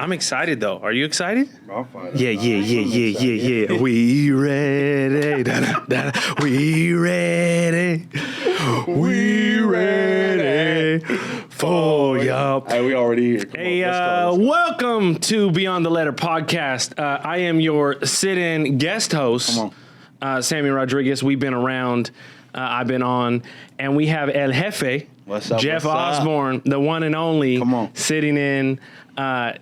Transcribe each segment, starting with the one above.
I'm excited though. Are you excited? I'll find Yeah. We ready. We ready. We ready for y'all. Hey, we already here. Hey, welcome to Beyond the Letter podcast. I am your sit-in guest host, Sammy Rodriguez. We've been around. I've been on, and we have El Jefe, What's up, Jeff what's up? Osborne, the one and only, Come on. sitting in.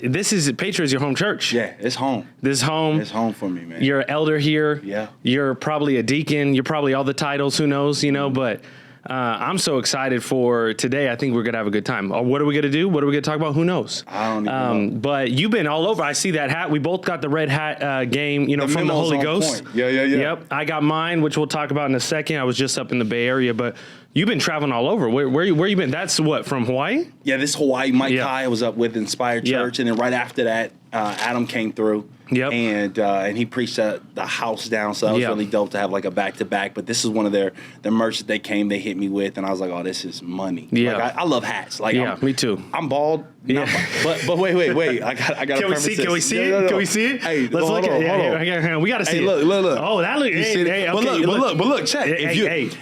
This is Patriot's your home church. Yeah, it's home. This is home. It's home for me, man. You're an elder here. Yeah. You're probably a deacon. You're probably all the titles. Who knows? You know, but I'm so excited for today. I think we're gonna have a good time. What are we gonna do? What are we gonna talk about? Who knows? I don't even know. But you've been all over. I see that hat. We both got the red hat game. You know, The from the memo's Holy on Ghost. point. Yeah. Yep. I got mine, which we'll talk about in a second. I was just up in the Bay Area, but you've been traveling all over. Where you been? That's what, from Hawaii? Yeah, this Hawaii, Mike Yeah. Kai was up with Inspired Yeah. Church, and then right after that, Adam came through. Yep. And he preached the house down, so that was Yeah. really dope to have like a back-to-back. But this is one of their merch that they hit me with, and I was like, oh, this is money. Yeah. Like, I love hats. Like, Yeah, me too. I'm bald. Yeah. But wait. I got. Can we see? Can we see it? No. Can we see it? Hey, let's look at it. Yeah, we got to see Hey, it. look. Oh, that looks. You see it? Hey, But okay, look, check.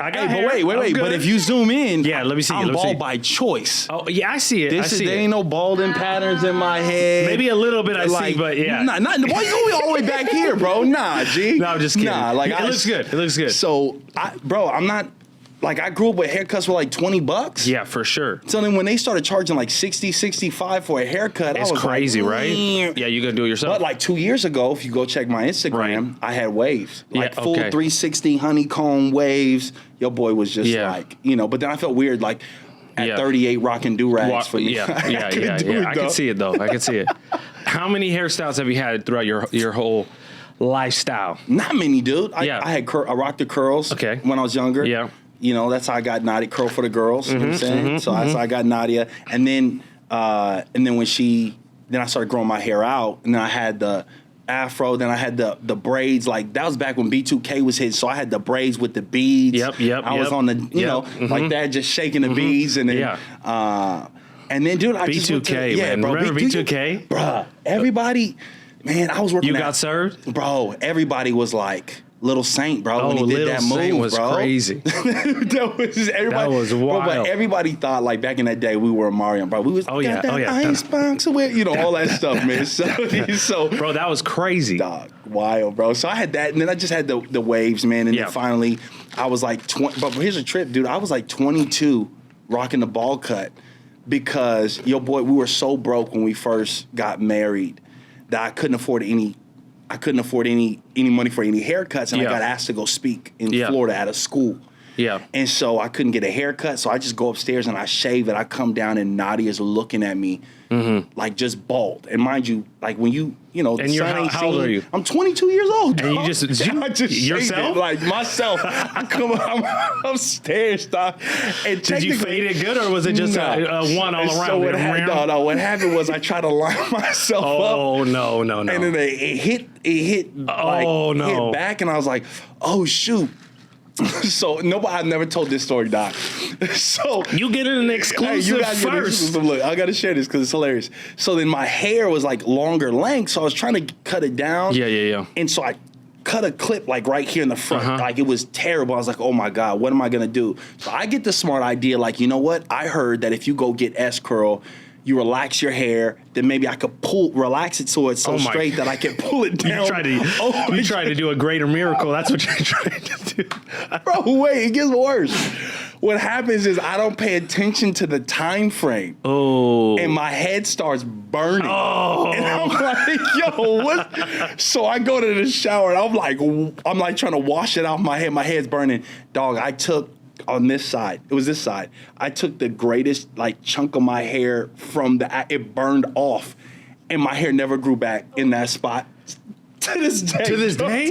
I got hair. But wait. I'm But good. if you zoom in, Yeah, let me see. I'm Let me see. bald by choice. Oh, yeah, I see it. There ain't no balding patterns in my head. Maybe a little bit I see, but yeah. Not why you going all the way back here, bro? Nah, G. No, I'm just kidding. Nah, like it looks good. It looks good. So, I'm not like I grew up with haircuts for like $20. Yeah, for sure. So then when they started charging like 60, 65 for a haircut, It's I was crazy, like, right? Yeah, you gonna do it yourself. But like 2 years ago, if you go check my Instagram, Right. I had waves. Like Yeah, full okay. 360 honeycomb waves. Your boy was just Yeah. like, but then I felt weird like at Yeah. 38 rocking do-rags for me. Yeah. I couldn't do it, I can dog. see it though. I can see it. How many hairstyles have you had throughout your whole lifestyle? Not many, dude. I rocked the curls Okay. when I was younger. Yeah. That's how I got Nadia, curl for the girls. You know what I'm saying? So that's how I got Nadia. And then when then I started growing my hair out, and then I had the afro, then I had the braids. Like that was back when B2K was hit, so I had the braids with the beads. Yep. I was on the, like that, just shaking the beads, and then and then, dude, I just went to, B2K, man. bro, Remember B2K? Bruh, everybody, man, I was working. You got served? Bro, everybody was like Little Saint, bro, when he did that move, Saint was bro. crazy. That was everybody. That was Bro, wild. but everybody thought like back in that day we were Mario, bro. We was got that ice box with, all that stuff, man. So Bro, that was crazy. dog, wild, bro. So I had that, and then I just had the waves, man, and Yeah. then finally I was like 20. But here's a trip, dude. I was like 22, rocking the ball cut because we were so broke when we first got married that I couldn't afford any money for any haircuts, and I got asked to go speak in Florida at a school. Yeah. And so I couldn't get a haircut, so I just go upstairs and I shave it. I come down and Nadia's looking at me like just bald. And mind you, like when and how old are you? I'm 22 years old. And dog. you just I just shaved yourself? it, like myself. I'm upstairs, dog. And Did you fade it good, or was it just a one all around? So what happened was I tried to line myself up. Oh no! And then it hit hit back, and I was like, oh shoot. So I've never told this story, Doc. So you get an exclusive first. Look, I gotta share this because it's hilarious. So then my hair was like longer length, so I was trying to cut it down. Yeah. And so I cut a clip like right here in the front. Like it was terrible. I was like, oh my God, what am I gonna do? So I get the smart idea, like, you know what? I heard that if you go get S curl, you relax your hair, then maybe I could relax it so it's so straight that I can pull it down. You tried to do a greater miracle. That's what you're trying to do. Bro, wait, it gets worse. What happens is I don't pay attention to the time frame. Oh. And my head starts burning. Oh. And I'm like, yo, what? So I go to the shower and I'm like trying to wash it off my head. My head's burning. Dog, I took on this side, it was this side, I took the greatest like chunk of my hair from it burned off, and my hair never grew back in that spot. To this day. To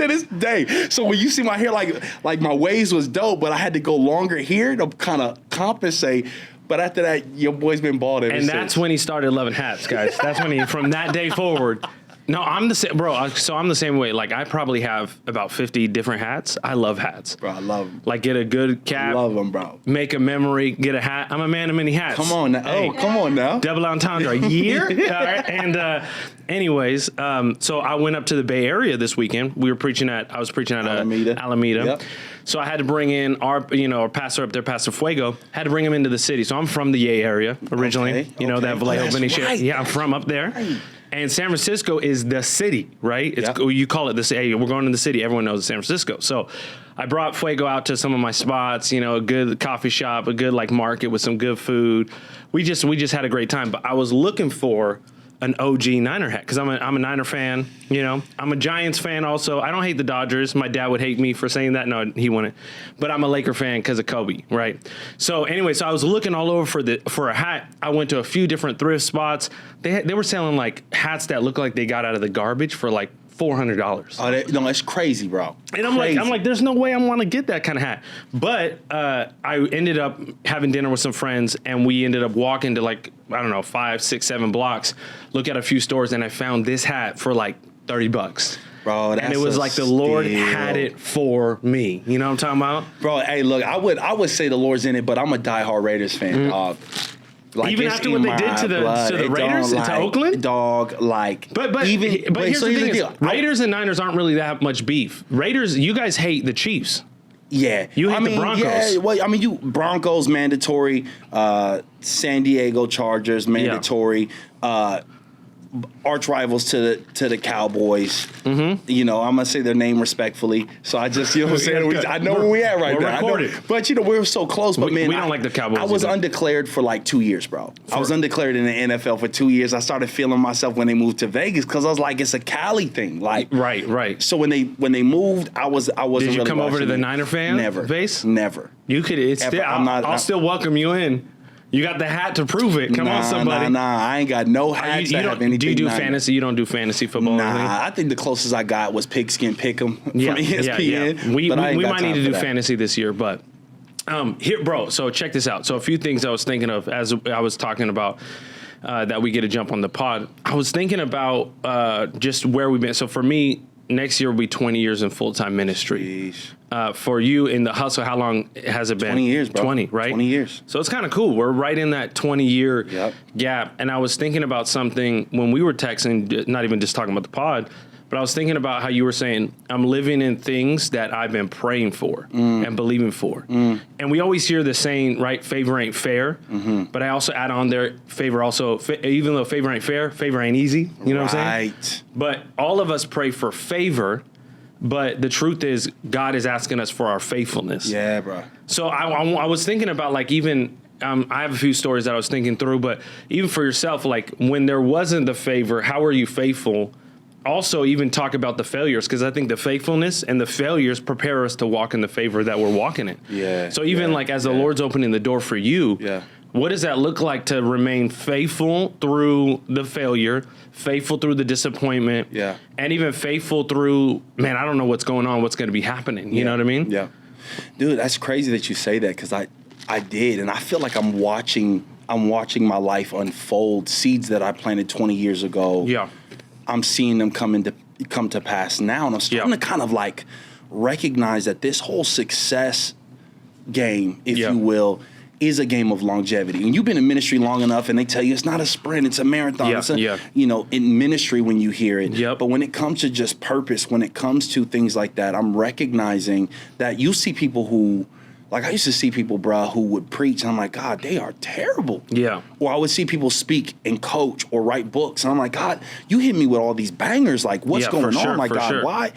this day. So when you see my hair, like my waves was dope, but I had to go longer here to kind of compensate. But after that, your boy's been bald ever since. And that's when he started loving hats, guys. That's when from that day forward, No, I'm the same, bro. So I'm the same way. Like, I probably have about 50 different hats. I love hats. Bro, I love them. Like, get a good cap. Love them, bro. Make a memory. Get a hat. I'm a man of many hats. Come on now. Hey, Come on now. double entendre. A year? All right. And anyways, so I went up to the Bay Area this weekend. I was preaching at Alameda. Yep. So I had to bring in our pastor up there, Pastor Fuego. Had to bring him into the city. So I'm from the Yay area originally. Okay. That Vallejo Benicia. Right. Yeah, I'm from up there. Right. And San Francisco is the city, right? You call it the city. Hey, we're going to the city. Everyone knows it's San Francisco. So I brought Fuego out to some of my spots, a good coffee shop, a good like market with some good food. We just had a great time. But I was looking for an OG Niner hat because I'm a Niner fan. I'm a Giants fan also. I don't hate the Dodgers. My dad would hate me for saying that. No, he wouldn't. But I'm a Laker fan because of Kobe, right? So anyway, I was looking all over for a hat. I went to a few different thrift spots. They were selling like hats that look like they got out of the garbage for like $400. Oh, no, that's crazy, bro. And I'm like, there's no way I want to get that kind of hat. But I ended up having dinner with some friends, and we ended up walking to like, I don't know, 5, 6, 7 blocks, look at a few stores, and I found this hat for like $30. Bro, and it was like the Lord had it for me. You know what I'm talking about? Bro, hey, look, I would say the Lord's in it, but I'm a diehard Raiders fan, dog. Like, even after what they did to the Raiders, to Oakland? Dog, like... But here's the thing is, Raiders and Niners aren't really that much beef. Raiders, you guys hate the Chiefs. Yeah. You hate the Broncos. Yeah, well, Broncos, mandatory. San Diego Chargers, mandatory. Arch rivals to the Cowboys. Mm-hmm. I'm going to say their name respectfully. So I just, what I'm saying? I know where we at right now. But, we were so close. But, man, we don't like the Cowboys. I was undeclared for like 2 years, bro. I was undeclared in the NFL for 2 years. I started feeling myself when they moved to Vegas because I was like, it's a Cali thing. Like, right. So when they moved, I wasn't Did you really come over to the it. Niner fan base? Never. You could. I'll still welcome you in. You got the hat to prove it. Come on, somebody. Nah. I ain't got no hats that have anything. Do you do fantasy? You don't do fantasy football? Nah, I think the closest I got was Pigskin Pick'em from ESPN. Yeah. We might need to do fantasy this year, but here, bro. So check this out. So a few things I was thinking of as I was talking about that we get to jump on the pod. I was thinking about just where we've been. So for me, next year will be 20 years in full-time ministry. For you in the hustle, how long has it been? 20 years, bro. 20, right? 20 years. So it's kind of cool. We're right in that 20-year gap. And I was thinking about something when we were texting, not even just talking about the pod, but I was thinking about how you were saying, I'm living in things that I've been praying for and believing for. And we always hear the saying, right, favor ain't fair. But I also add on there, favor also, even though favor ain't fair, favor ain't easy. You know what I'm saying? Right. But all of us pray for favor. But the truth is, God is asking us for our faithfulness. Yeah, bro. So I was thinking about like even I have a few stories that I was thinking through, but even for yourself, like when there wasn't the favor, how are you faithful? Also, even talk about the failures, because I think the faithfulness and the failures prepare us to walk in the favor that we're walking in. Yeah. So even like as the Lord's opening the door for you, what does that look like to remain faithful through the failure, faithful through the disappointment, and even faithful through, man, I don't know what's going on, what's going to be happening. You know what I mean? Yeah. Dude, that's crazy that you say that, because I did, and I feel like I'm watching my life unfold. Seeds that I planted 20 years ago. Yeah. I'm seeing them come to pass now, and I'm starting to kind of like recognize that this whole success game, if you will, is a game of longevity. And you've been in ministry long enough, and they tell you it's not a sprint, it's a marathon. In ministry when you hear it. But when it comes to just purpose, when it comes to things like that, I'm recognizing that you see people who, like I used to see people, bro, who would preach, and I'm like, God, they are terrible. Yeah. Or I would see people speak and coach or write books, and I'm like, God, you hit me with all these bangers. Like, what's going on? Like, God, why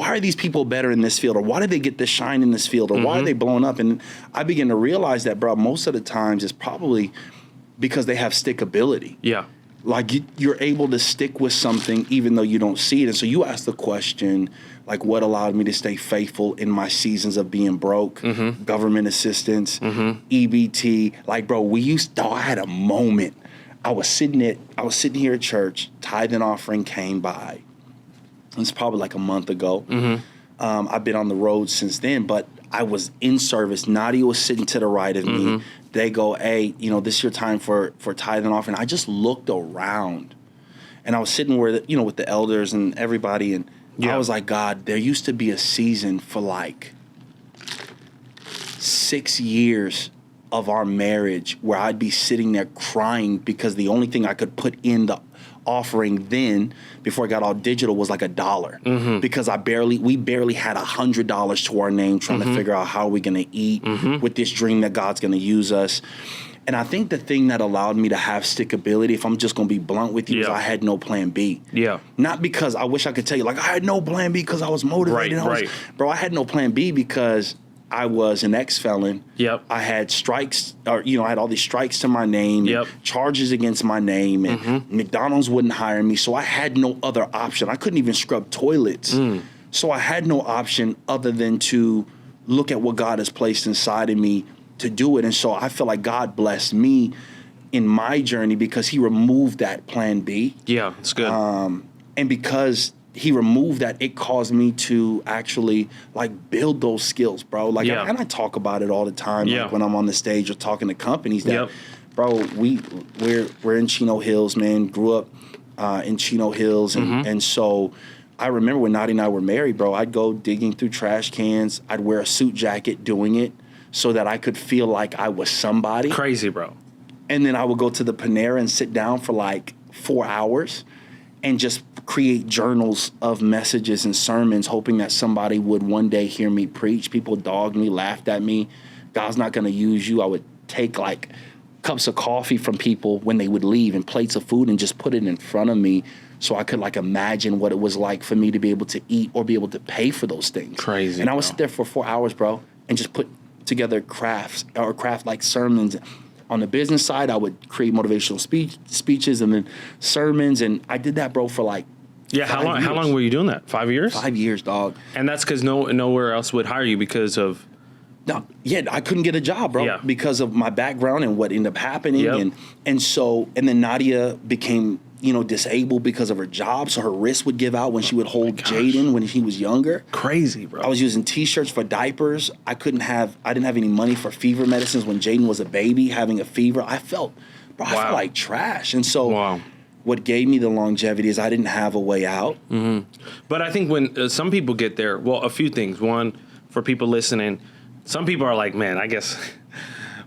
are these people better in this field? Or why did they get this shine in this field? Or why are they blowing up? And I begin to realize that, bro, most of the times it's probably because they have stickability. Yeah. Like, you're able to stick with something even though you don't see it. And so you ask the question, like, what allowed me to stay faithful in my seasons of being broke, government assistance, EBT. Like, bro, I had a moment. I was sitting here at church, tithe and offering came by. It's probably like a month ago. I've been on the road since then, but I was in service. Nadia was sitting to the right of me. They go, hey, this is your time for tithe and offering. I just looked around, And I was sitting where, with the elders and everybody. And I was like, God, there used to be a season for like 6 years of our marriage where I'd be sitting there crying because the only thing I could put in the offering then, before I got all digital, was like $1 because we barely had $100 to our name, trying to figure out how we're going to eat with this dream that God's going to use us. And I think the thing that allowed me to have stickability, if I'm just going to be blunt with you, is I had no plan B. Yeah. Not because I wish I could tell you, like, I had no plan B because I was motivated. Bro, I had no plan B because I was an ex-felon. Yep. I had strikes, I had all these strikes to my name, charges against my name, and McDonald's wouldn't hire me, so I had no other option. I couldn't even scrub toilets. So I had no option other than to look at what God has placed inside of me to do it. And so I feel like God blessed me in my journey because he removed that plan B. Yeah, it's good. And because he removed that, it caused me to actually like build those skills, bro. Like, and I talk about it all the time, like when I'm on the stage or talking to companies that, bro, we're in Chino Hills, man. Grew up in Chino Hills, and so I remember when Nadia and I were married, bro. I'd go digging through trash cans. I'd wear a suit jacket doing it so that I could feel like I was somebody. Crazy, bro. And then I would go to the Panera and sit down for like 4 hours and just create journals of messages and sermons, hoping that somebody would one day hear me preach. People dogged me, laughed at me. God's not going to use you. I would take like cups of coffee from people when they would leave and plates of food and just put it in front of me so I could like imagine what it was like for me to be able to eat or be able to pay for those things. Crazy. And I would sit there for 4 hours, bro, and just put together craft like sermons. On the business side, I would create motivational speeches and then sermons, and I did that, bro, for like 5 years. How long were you doing that? 5 years? 5 years, dog. And that's because nowhere else would hire you because of... No, I couldn't get a job, bro, because of my background and what ended up happening. And then Nadia became, disabled because of her job, so her wrist would give out when she would hold Jaden when he was younger. Crazy, bro. I was using T-shirts for diapers. I didn't have any money for fever medicines when Jaden was a baby having a fever. I felt like trash. And so what gave me the longevity is I didn't have a way out. But I think when some people get there, well, a few things. One, for people listening, some people are like, man, I guess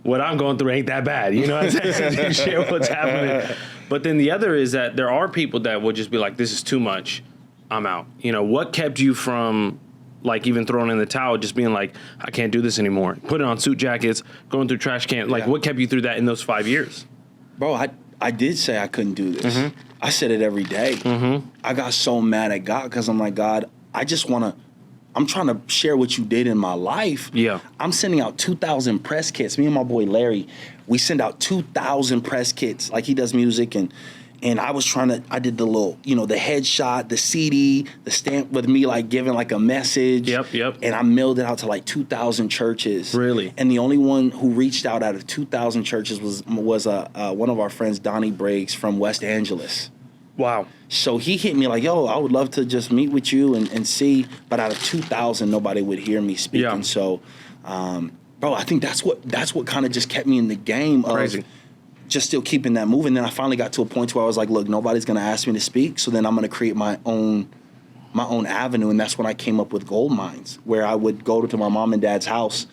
what I'm going through ain't that bad. You know what I'm saying? You share what's happening. But then the other is that there are people that will just be like, this is too much. I'm out. What kept you from like even throwing in the towel, just being like, I can't do this anymore? Putting on suit jackets, going through trash cans. Like, what kept you through that in those 5 years? Bro, I did say I couldn't do this. I said it every day. I got so mad at God because I'm like, God, I'm trying to share what you did in my life. Yeah. I'm sending out 2,000 press kits. Me and my boy Larry, we send out 2,000 press kits. Like, he does music, and I did the little, the headshot, the CD, the stamp with me, like, giving, like, a message. Yep. And I mailed it out to, like, 2,000 churches. Really? And the only one who reached out of 2,000 churches was one of our friends, Donnie Briggs, from West Angeles. Wow. So he hit me like, yo, I would love to just meet with you and see. But out of 2,000, nobody would hear me speaking. Yeah. So, bro, I think that's what kind of just kept me in the game of just still keeping that moving. Then I finally got to a point where I was like, look, nobody's going to ask me to speak. So then I'm going to create my own avenue. And that's when I came up with Gold Mines, where I would go to my mom and dad's house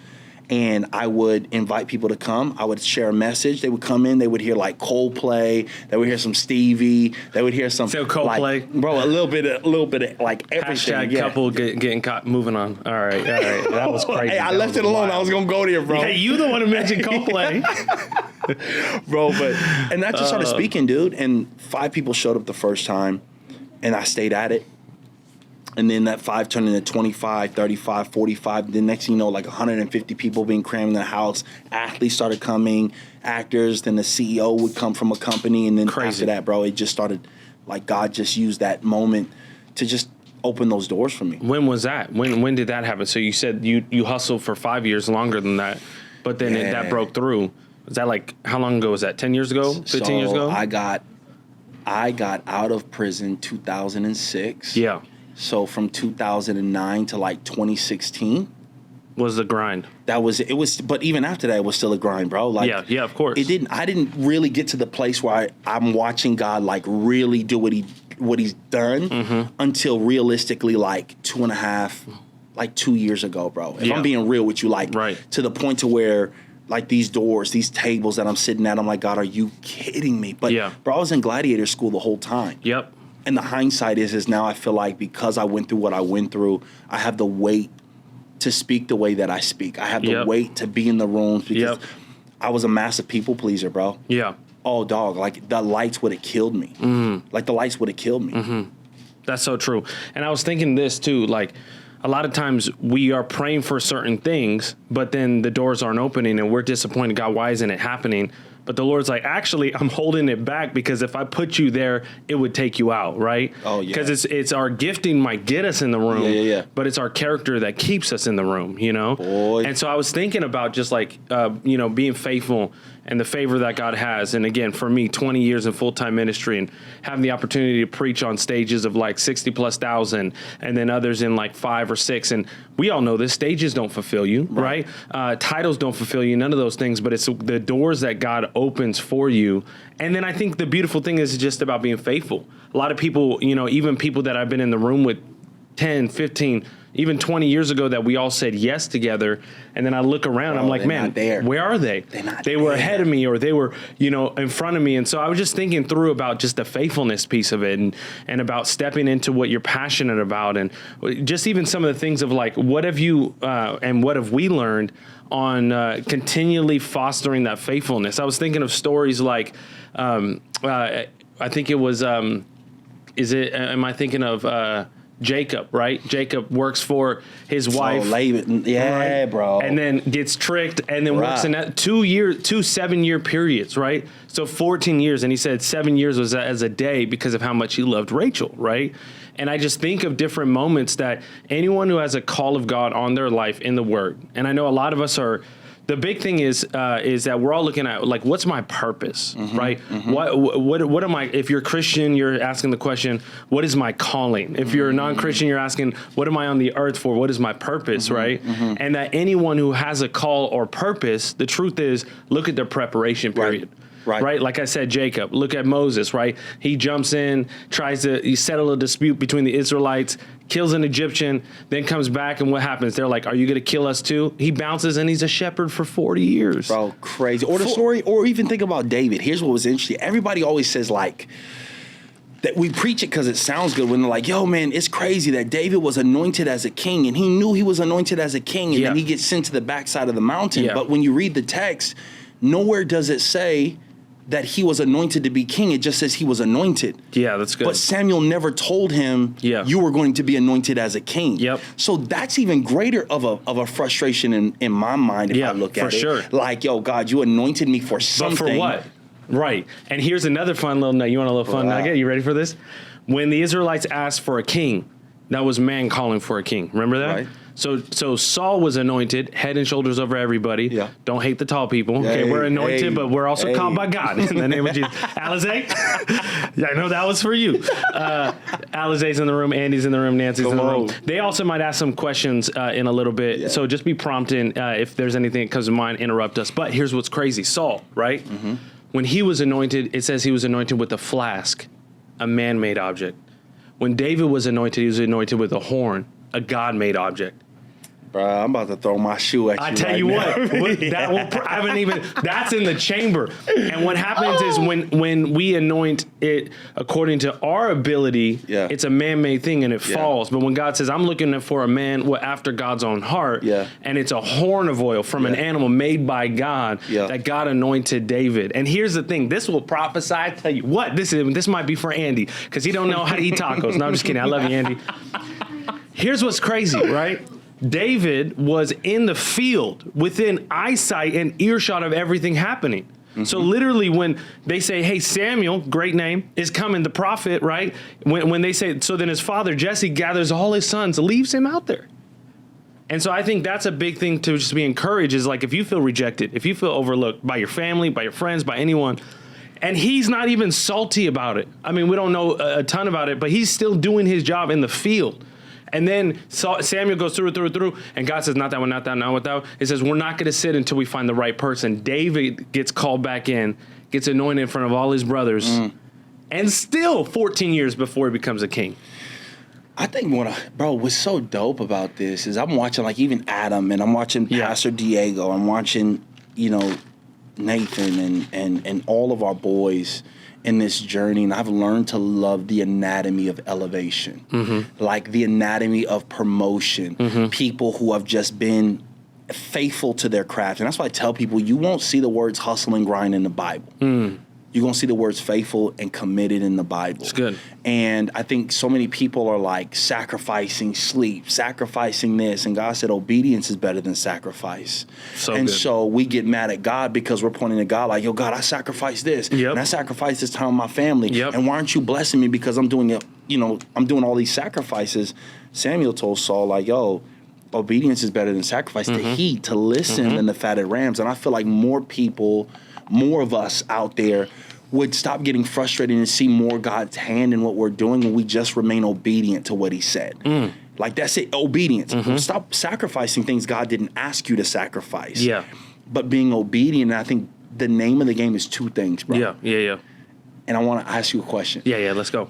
and I would invite people to come. I would share a message. They would come in. They would hear like Coldplay. They would hear some Stevie. They would hear some Coldplay, like, bro. A little bit of like everything. Hashtag couple getting caught. Moving on. All right. That was crazy. Hey, I left it alone. I was gonna go there, bro. Hey, you the one who mentioned Coldplay, bro. And I just started speaking, dude. And 5 people showed up the first time, and I stayed at it. And then that 5 turned into 25, 35, 45. The next thing you know, like 150 people being crammed in the house. Athletes started coming, actors. Then the CEO would come from a company. And then after that, bro, it just started, like, God just used that moment to just open those doors for me. When was that? When did that happen? So you said you hustled for 5 years, longer than that. But then that broke through. Was that like, how long ago was that? 10 years ago? 15 years ago? I got out of prison 2006. Yeah. So from 2009 to like 2016. was the grind. It was, but even after that, it was still a grind, bro. Like, yeah, of course. I didn't really get to the place where I'm watching God like really do what he's done until realistically like 2 years ago, bro. If I'm being real with you, like to the point to where like these doors, these tables that I'm sitting at, I'm like, God, are you kidding me? But bro, I was in gladiator school the whole time. Yep. And the hindsight is now I feel like because I went through what I went through, I have the weight to speak the way that I speak. I have the weight to be in the rooms because I was a massive people pleaser, bro. Yeah. Oh, dog, like the lights would have killed me. Like the lights would have killed me. That's so true. And I was thinking this too, like a lot of times we are praying for certain things, but then the doors aren't opening and we're disappointed. God, why isn't it happening? But the Lord's like, actually, I'm holding it back because if I put you there, it would take you out, right? Oh, yeah. Because it's our gifting might get us in the room, but it's our character that keeps us in the room, you know? Boy. And so I was thinking about just like, being faithful and the favor that God has. And again, for me, 20 years in full-time ministry and having the opportunity to preach on stages of like 60,000+ and then others in like 5 or 6. And we all know this, stages don't fulfill you, right? Titles don't fulfill you, none of those things, but it's the doors that God opens for you. And then I think the beautiful thing is just about being faithful. A lot of people, even people that I've been in the room with 10, 15, even 20 years ago that we all said yes together. And then I look around, I'm like, man, where are they? They were ahead of me or they were, in front of me. And so I was just thinking through about just the faithfulness piece of it and about stepping into what you're passionate about. And just even some of the things of like, what have you and what have we learned on continually fostering that faithfulness? I was thinking of stories like, I think it was, am I thinking of, Jacob, right? Jacob works for his wife. Laban. Yeah, right? Bro. And then gets tricked and then works in that 2 7-year periods, right? So 14 years. And he said 7 years was as a day because of how much he loved Rachel, right? And I just think of different moments that anyone who has a call of God on their life in the Word, and I know a lot of us are, the big thing is that we're all looking at like, what's my purpose, right? What am I? If you're Christian, you're asking the question, what is my calling? If you're a non-Christian, you're asking, what am I on the earth for? What is my purpose, right? And that anyone who has a call or purpose, the truth is, look at their preparation period. Right. Like I said, Jacob, look at Moses, right? He jumps in, tries to settle a dispute between the Israelites, kills an Egyptian, then comes back. And what happens? They're like, are you going to kill us too? He bounces and he's a shepherd for 40 years. Bro, crazy. Or the story, or even think about David. Here's what was interesting. Everybody always says like, that we preach it because it sounds good when they're like, yo, man, it's crazy that David was anointed as a king and he knew he was anointed as a king and then he gets sent to the backside of the mountain. But when you read the text, nowhere does it say that he was anointed to be king. It just says he was anointed. Yeah, that's good. But Samuel never told him you were going to be anointed as a king. So that's even greater of a frustration in my mind if I look at it. For sure. Like, yo, God, you anointed me for something. But for what? Right. And here's another fun little nugget. You want a little fun nugget? You ready for this? When the Israelites asked for a king, that was man calling for a king. Remember that? Right. So Saul was anointed, head and shoulders over everybody. Don't hate the tall people. Okay, we're anointed, but we're also called by God in the name of Jesus. Alize, I know that was for you. Alize's in the room, Andy's in the room, Nancy's in the room. They also might ask some questions in a little bit. So just be prompting if there's anything that comes to mind, interrupt us. But here's what's crazy. Saul, right? When he was anointed, it says he was anointed with a flask, a man-made object. When David was anointed, he was anointed with a horn, a God-made object. Bro, I'm about to throw my shoe at you. I tell you what, I haven't even. That's in the chamber. And what happens is when we anoint it according to our ability, it's a man-made thing and it falls. But when God says, "I'm looking for a man after God's own heart," and it's a horn of oil from an animal made by God that God anointed David. And here's the thing: this will prophesy. I tell you what, this might be for Andy because he don't know how to eat tacos. No, I'm just kidding. I love you, Andy. Here's what's crazy, right? David was in the field within eyesight and earshot of everything happening. So literally when they say, hey, Samuel, great name, is coming, the prophet, right? When they say, so then his father, Jesse, gathers all his sons, leaves him out there. And so I think that's a big thing to just be encouraged is like if you feel rejected, if you feel overlooked by your family, by your friends, by anyone, and he's not even salty about it. I mean, we don't know a ton about it, but he's still doing his job in the field. And then Samuel goes through, and God says, not that one, not that, not that. He says, we're not going to sit until we find the right person. David gets called back in, gets anointed in front of all his brothers, and still 14 years before he becomes a king. I think what's so dope about this is I'm watching like even Adam, and I'm watching Pastor Diego, I'm watching, Nathan and all of our boys in this journey, and I've learned to love the anatomy of elevation, like the anatomy of promotion, people who have just been faithful to their craft. And that's why I tell people, you won't see the words hustle and grind in the Bible. You're going to see the words faithful and committed in the Bible. It's good. And I think so many people are like sacrificing sleep, sacrificing this. And God said obedience is better than sacrifice. So we get mad at God because we're pointing to God like, yo, God, I sacrificed this. And I sacrificed this time with my family. And why aren't you blessing me because I'm doing it, I'm doing all these sacrifices. Samuel told Saul like, yo, obedience is better than sacrifice, to heed, to listen than the fatted rams. And I feel like more of us out there would stop getting frustrated and see more God's hand in what we're doing when we just remain obedient to what he said. Like that's it, obedience. Stop sacrificing things God didn't ask you to sacrifice. But being obedient, and I think the name of the game is two things, bro. And I want to ask you a question. Let's go.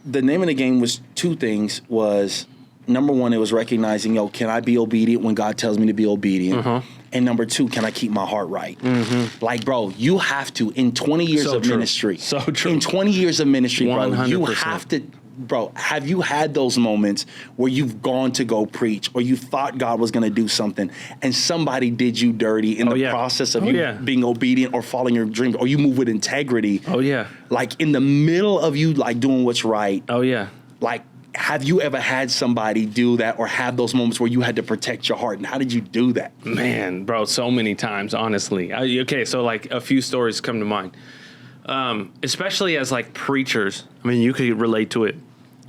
The name of the game was two things. Was number one, it was recognizing, can I be obedient when God tells me to be obedient? And number two, can I keep my heart right? Like, bro, you have to, in 20 years of ministry. So true. In 20 years of ministry, 100%. bro, you have to, have you had those moments where you've gone to go preach or you thought God was going to do something and somebody did you dirty in the process of you being obedient or following your dreams, or you move with integrity? Like in the middle of you, like doing what's right. Like, have you ever had somebody do that or have those moments where you had to protect your heart? And how did you do that? Man, bro, so many times, honestly. So like a few stories come to mind. Especially as like preachers. I mean, you could relate to it.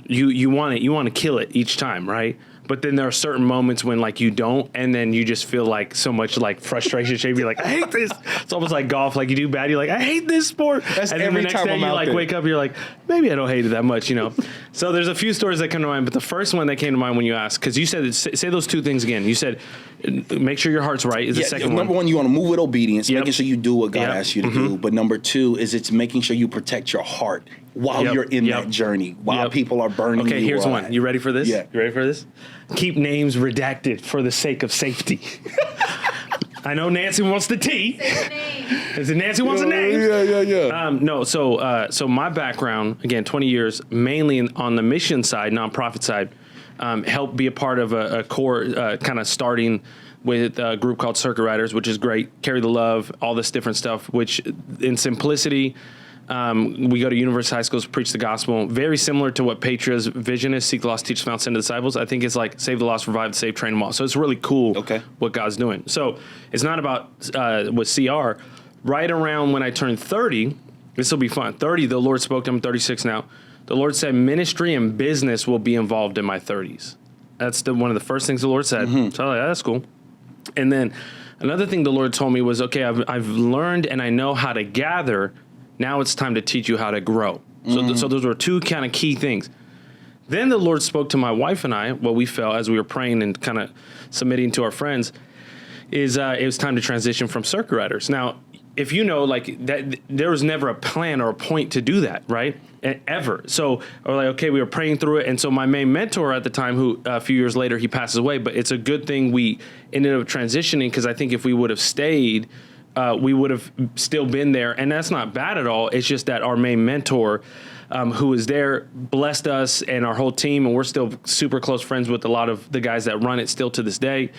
You want to kill it each time, right? But then there are certain moments when like you don't, and then you just feel like so much like frustration. You're like, I hate this. It's almost like golf. Like you do bad, you're like, I hate this sport. That's and then every the next time day I'm you out like there. wake up, you're like, maybe I don't hate it that much, So there's a few stories that come to mind, but the first one that came to mind when you asked, because you said say those two things again. You said make sure your heart's right is the second one. Number one, you want to move with obedience, making sure you do what God asks you to do. But number two is it's making sure you protect your heart while you're in that journey, while people are burning you. Okay, here's one. You ready for this? Yeah. You ready for this? Keep names redacted for the sake of safety. I know Nancy wants the tea. Is it Nancy wants a name? No, so my background, again, 20 years, mainly on the mission side, nonprofit side, helped be a part of a core kind of starting with a group called Circuit Riders, which is great. Carry the love, all this different stuff, which in simplicity, we go to university high schools, preach the gospel. Very similar to what Patria's vision is: seek the lost, teach the found, send the disciples. I think it's like save the lost, revive the saved, train them all. So it's really cool what God's doing. So it's not about with CR. Right around when I turned 30, this will be fun. 30, the Lord spoke to me. I'm 36 now. The Lord said ministry and business will be involved in my 30s. That's one of the first things the Lord said. So I was like, that's cool. And then another thing the Lord told me was, okay, I've learned and I know how to gather. Now it's time to teach you how to grow. So those were two kind of key things. Then the Lord spoke to my wife and I, what we felt as we were praying and kind of submitting to our friends, is it was time to transition from Circuit Riders. Now, if you know, like that, there was never a plan or a point to do that, right? Ever. So we're like, okay, we were praying through it. And so my main mentor at the time, who a few years later, he passes away, but it's a good thing we ended up transitioning, because I think if we would have stayed, we would have still been there. And that's not bad at all. It's just that our main mentor, who was there, blessed us and our whole team. And we're still super close friends with a lot of the guys that run it still to this day.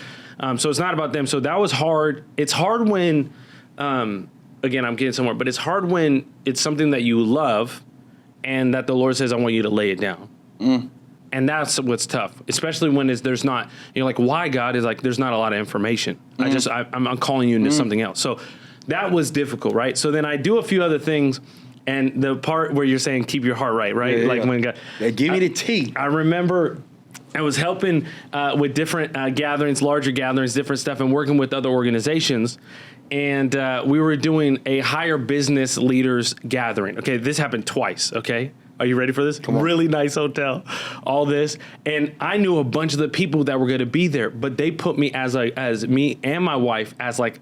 So it's not about them. So that was hard. It's hard when, again, I'm getting somewhere, but it's hard when it's something that you love and that the Lord says, I want you to lay it down. And that's what's tough, especially when there's not, like, why, God? Is like, there's not a lot of information. I'm calling you into something else. So that was difficult, right? So then I do a few other things, and the part where you're saying, keep your heart right? When God, give me the tea. I remember I was helping with different gatherings, larger gatherings, different stuff, and working with other organizations. And we were doing a higher business leaders gathering. Okay, this happened twice, okay? Are you ready for this? Really nice hotel, all this. And I knew a bunch of the people that were going to be there, but they put me as me and my wife as like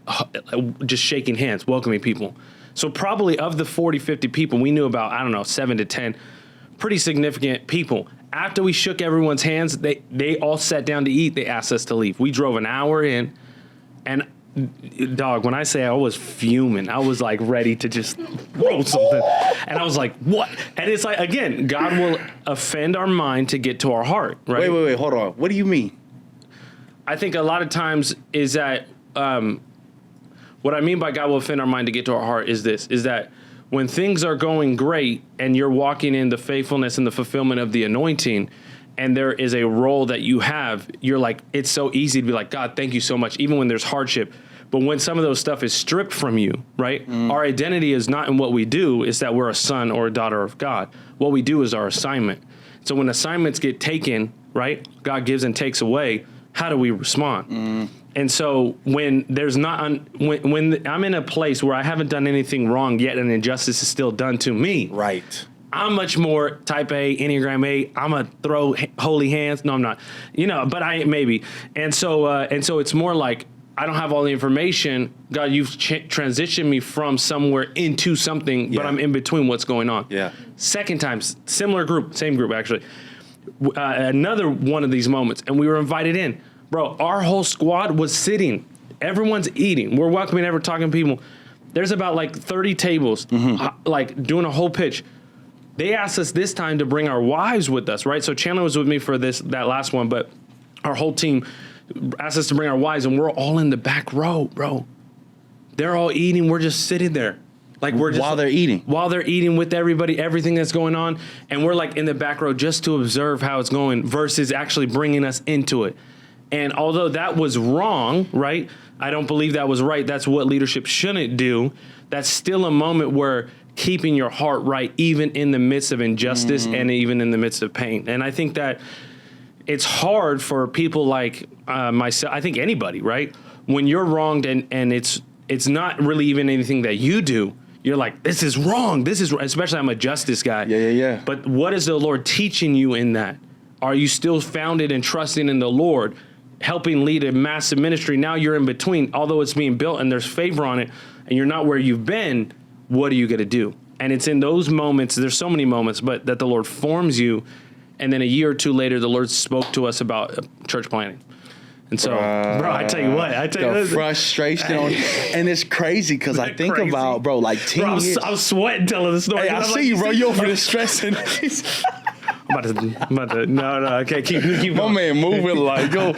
just shaking hands, welcoming people. So probably of the 40, 50 people, we knew about, I don't know, 7 to 10 pretty significant people. After we shook everyone's hands, they all sat down to eat. They asked us to leave. We drove an hour in, and dog, when I say I was fuming, I was like ready to just throw something. And I was like, what? And it's like, again, God will offend our mind to get to our heart, right? Wait, hold on. What do you mean? I think a lot of times is that, what I mean by God will offend our mind to get to our heart is this, is that when things are going great and you're walking in the faithfulness and the fulfillment of the anointing, and there is a role that you have, you're like, it's so easy to be like, God, thank you so much, even when there's hardship. But when some of those stuff is stripped from you, right? Our identity is not in what we do, it's that we're a son or a daughter of God. What we do is our assignment. So when assignments get taken, right, God gives and takes away, how do we respond? And so when there's not, when I'm in a place where I haven't done anything wrong yet and injustice is still done to me. Right. I'm much more type A, Enneagram 8. I'm going to throw holy hands. No, I'm not. But I maybe. And so it's more like, I don't have all the information. God, you've transitioned me from somewhere into something, but I'm in between what's going on. Yeah. Second time, similar group, same group actually. Another one of these moments, and we were invited in. Bro, our whole squad was sitting. Everyone's eating. We're welcoming, we're talking to people. There's about like 30 tables, like doing a whole pitch. They asked us this time to bring our wives with us, right? So Chandler was with me for that last one, but our whole team asked us to bring our wives, and we're all in the back row, bro. They're all eating. We're just sitting there. Like we're just while they're eating with everybody, everything that's going on. And we're like in the back row just to observe how it's going versus actually bringing us into it. And although that was wrong, right? I don't believe that was right. That's what leadership shouldn't do. That's still a moment where keeping your heart right, even in the midst of injustice and even in the midst of pain. And I think that it's hard for people like myself, I think anybody, right? When you're wronged and it's not really even anything that you do, you're like, this is wrong. This is, especially I'm a justice guy. Yeah. But what is the Lord teaching you in that? Are you still founded and trusting in the Lord, helping lead a massive ministry? Now you're in between, although it's being built and there's favor on it and you're not where you've been, what are you going to do? And it's in those moments, there's so many moments, but that the Lord forms you. And then a year or two later, the Lord spoke to us about church planting. And so, bro, I tell you what, the frustration, and it's crazy because I think about, bro, like 10 years. I was sweating telling the story. Hey, I see you, bro. You over there stressing. I'm about to, no, okay, keep My going. man moving like, go.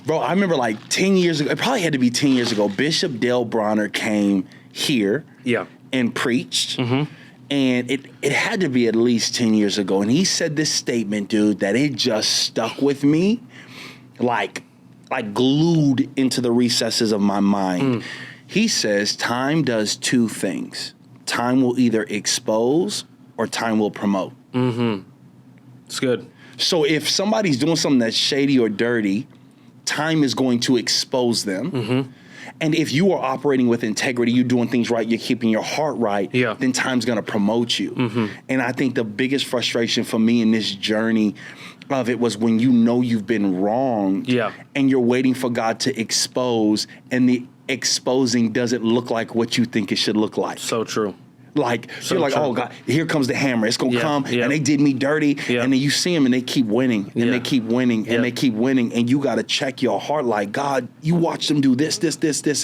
Bro, I remember like 10 years ago, it probably had to be 10 years ago, Bishop Dale Bronner came here and preached. And it had to be at least 10 years ago. And he said this statement, dude, that it just stuck with me like glued into the recesses of my mind. He says, time does two things. Time will either expose or time will promote. It's good. So if somebody's doing something that's shady or dirty, time is going to expose them. And if you are operating with integrity, you're doing things right, you're keeping your heart right, then time's going to promote you. And I think the biggest frustration for me in this journey of it was when you know you've been wronged and you're waiting for God to expose, and the exposing doesn't look like what you think it should look like. So true. Like, So you're like, true. oh, God, here comes the hammer. It's going to come, and they did me dirty. And then you see them, and they keep winning, and they keep winning, and they keep winning. And you got to check your heart like, God, you watch them do this,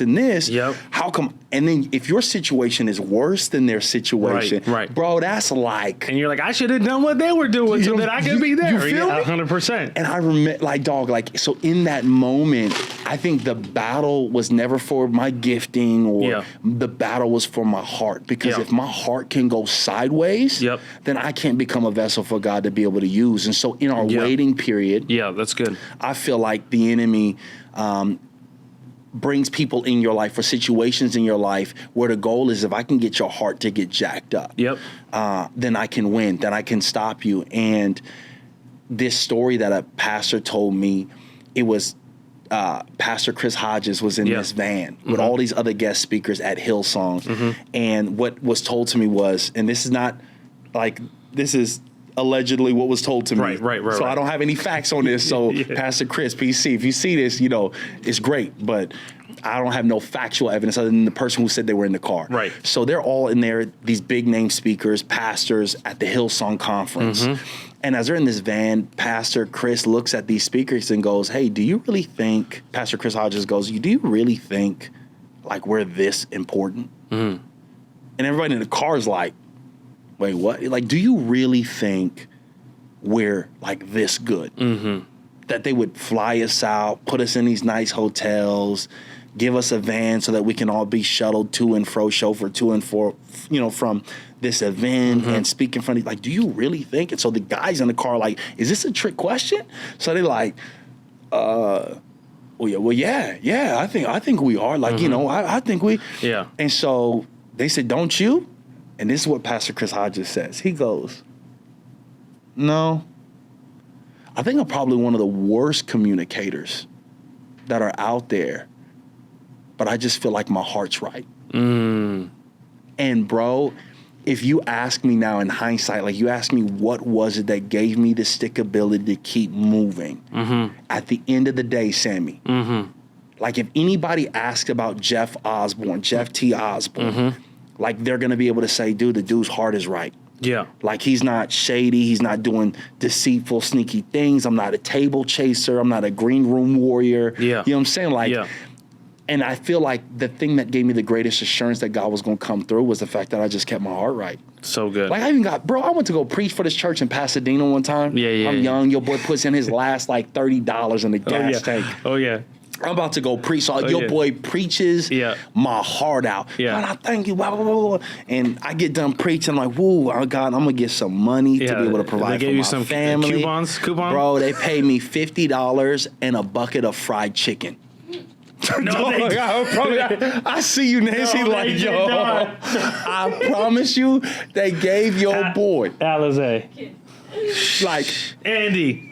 and this. How come? And then if your situation is worse than their situation, bro, that's like. And you're like, I should have done what they were doing so that I could be there. You feel me? 100%. And I remember, like, dog, like, so in that moment, I think the battle was never for my gifting or the battle was for my heart. Because if my heart can go sideways, then I can't become a vessel for God to be able to use. And so in our waiting period, that's good. I feel like the enemy brings people in your life or situations in your life where the goal is, if I can get your heart to get jacked up, then I can win, then I can stop you. And this story that a pastor told me, it was Pastor Chris Hodges was in this van with all these other guest speakers at Hillsong. And what was told to me was, and this is not like this is allegedly what was told to me. Right. So I don't have any facts on this. So Pastor Chris, PC, if you see this, it's great, but I don't have no factual evidence other than the person who said they were in the car. Right. So they're all in there, these big name speakers, pastors at the Hillsong Conference. And as they're in this van, Pastor Chris looks at these speakers and goes, hey, do you really think, Pastor Chris Hodges goes, do you really think like we're this important? And everybody in the car is like, wait, what? Like, do you really think we're like this good? That they would fly us out, put us in these nice hotels, give us a van so that we can all be shuttled to and fro, chauffeured to and for, from this event and speak in front of you. Like, do you really think? And so the guys in the car are like, is this a trick question? So they're like, yeah, I think we are. Like, I think we. Yeah. And so they said, don't you? And this is what Pastor Chris Hodges says. He goes, no. I think I'm probably one of the worst communicators that are out there, but I just feel like my heart's right. And bro, if you ask me now in hindsight, like you ask me what was it that gave me the stickability to keep moving, at the end of the day, Sammy, like if anybody asks about Jeff T. Osborne, like they're going to be able to say, dude, the dude's heart is right. Yeah. Like he's not shady. He's not doing deceitful, sneaky things. I'm not a table chaser. I'm not a green room warrior. Yeah. You know what I'm saying? Like, and I feel like the thing that gave me the greatest assurance that God was going to come through was the fact that I just kept my heart right. So good. Like I went to go preach for this church in Pasadena one time. I'm young. Your boy puts in his last like $30 in the gas tank. Oh yeah. I'm about to go preach. So your boy preaches my heart out. God, I thank you. Blah, blah, blah, blah. And I get done preaching like, whoa, God, I'm going to get some money to be able to provide for my family. Coupons? Bro, they paid me $50 and a bucket of fried chicken. I see you, Nancy, like, yo, I promise you, they gave your boy. Alizé. Like. Andy.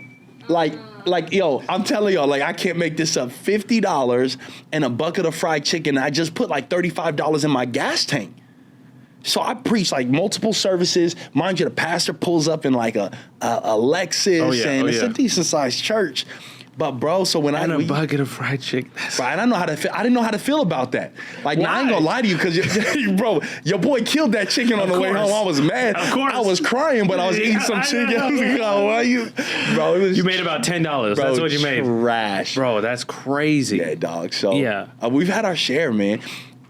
Like, yo, I'm telling y'all, like, I can't make this up. $50 and a bucket of fried chicken. I just put like $35 in my gas tank. So I preach like multiple services. Mind you, the pastor pulls up in like a Lexus, and it's a decent sized church. But bro, so when a bucket of fried chicken. Bro, I don't know how to feel. I didn't know how to feel about that. Like, now, I ain't gonna lie to you, because bro, your boy killed that chicken on the way home. I was mad. Of course, I was crying, but I was eating some chicken. I was like, oh, why you, bro? It was, you made about $10. Bro, that's what you made. Trash, bro. That's crazy. Yeah, dog. So we've had our share, man.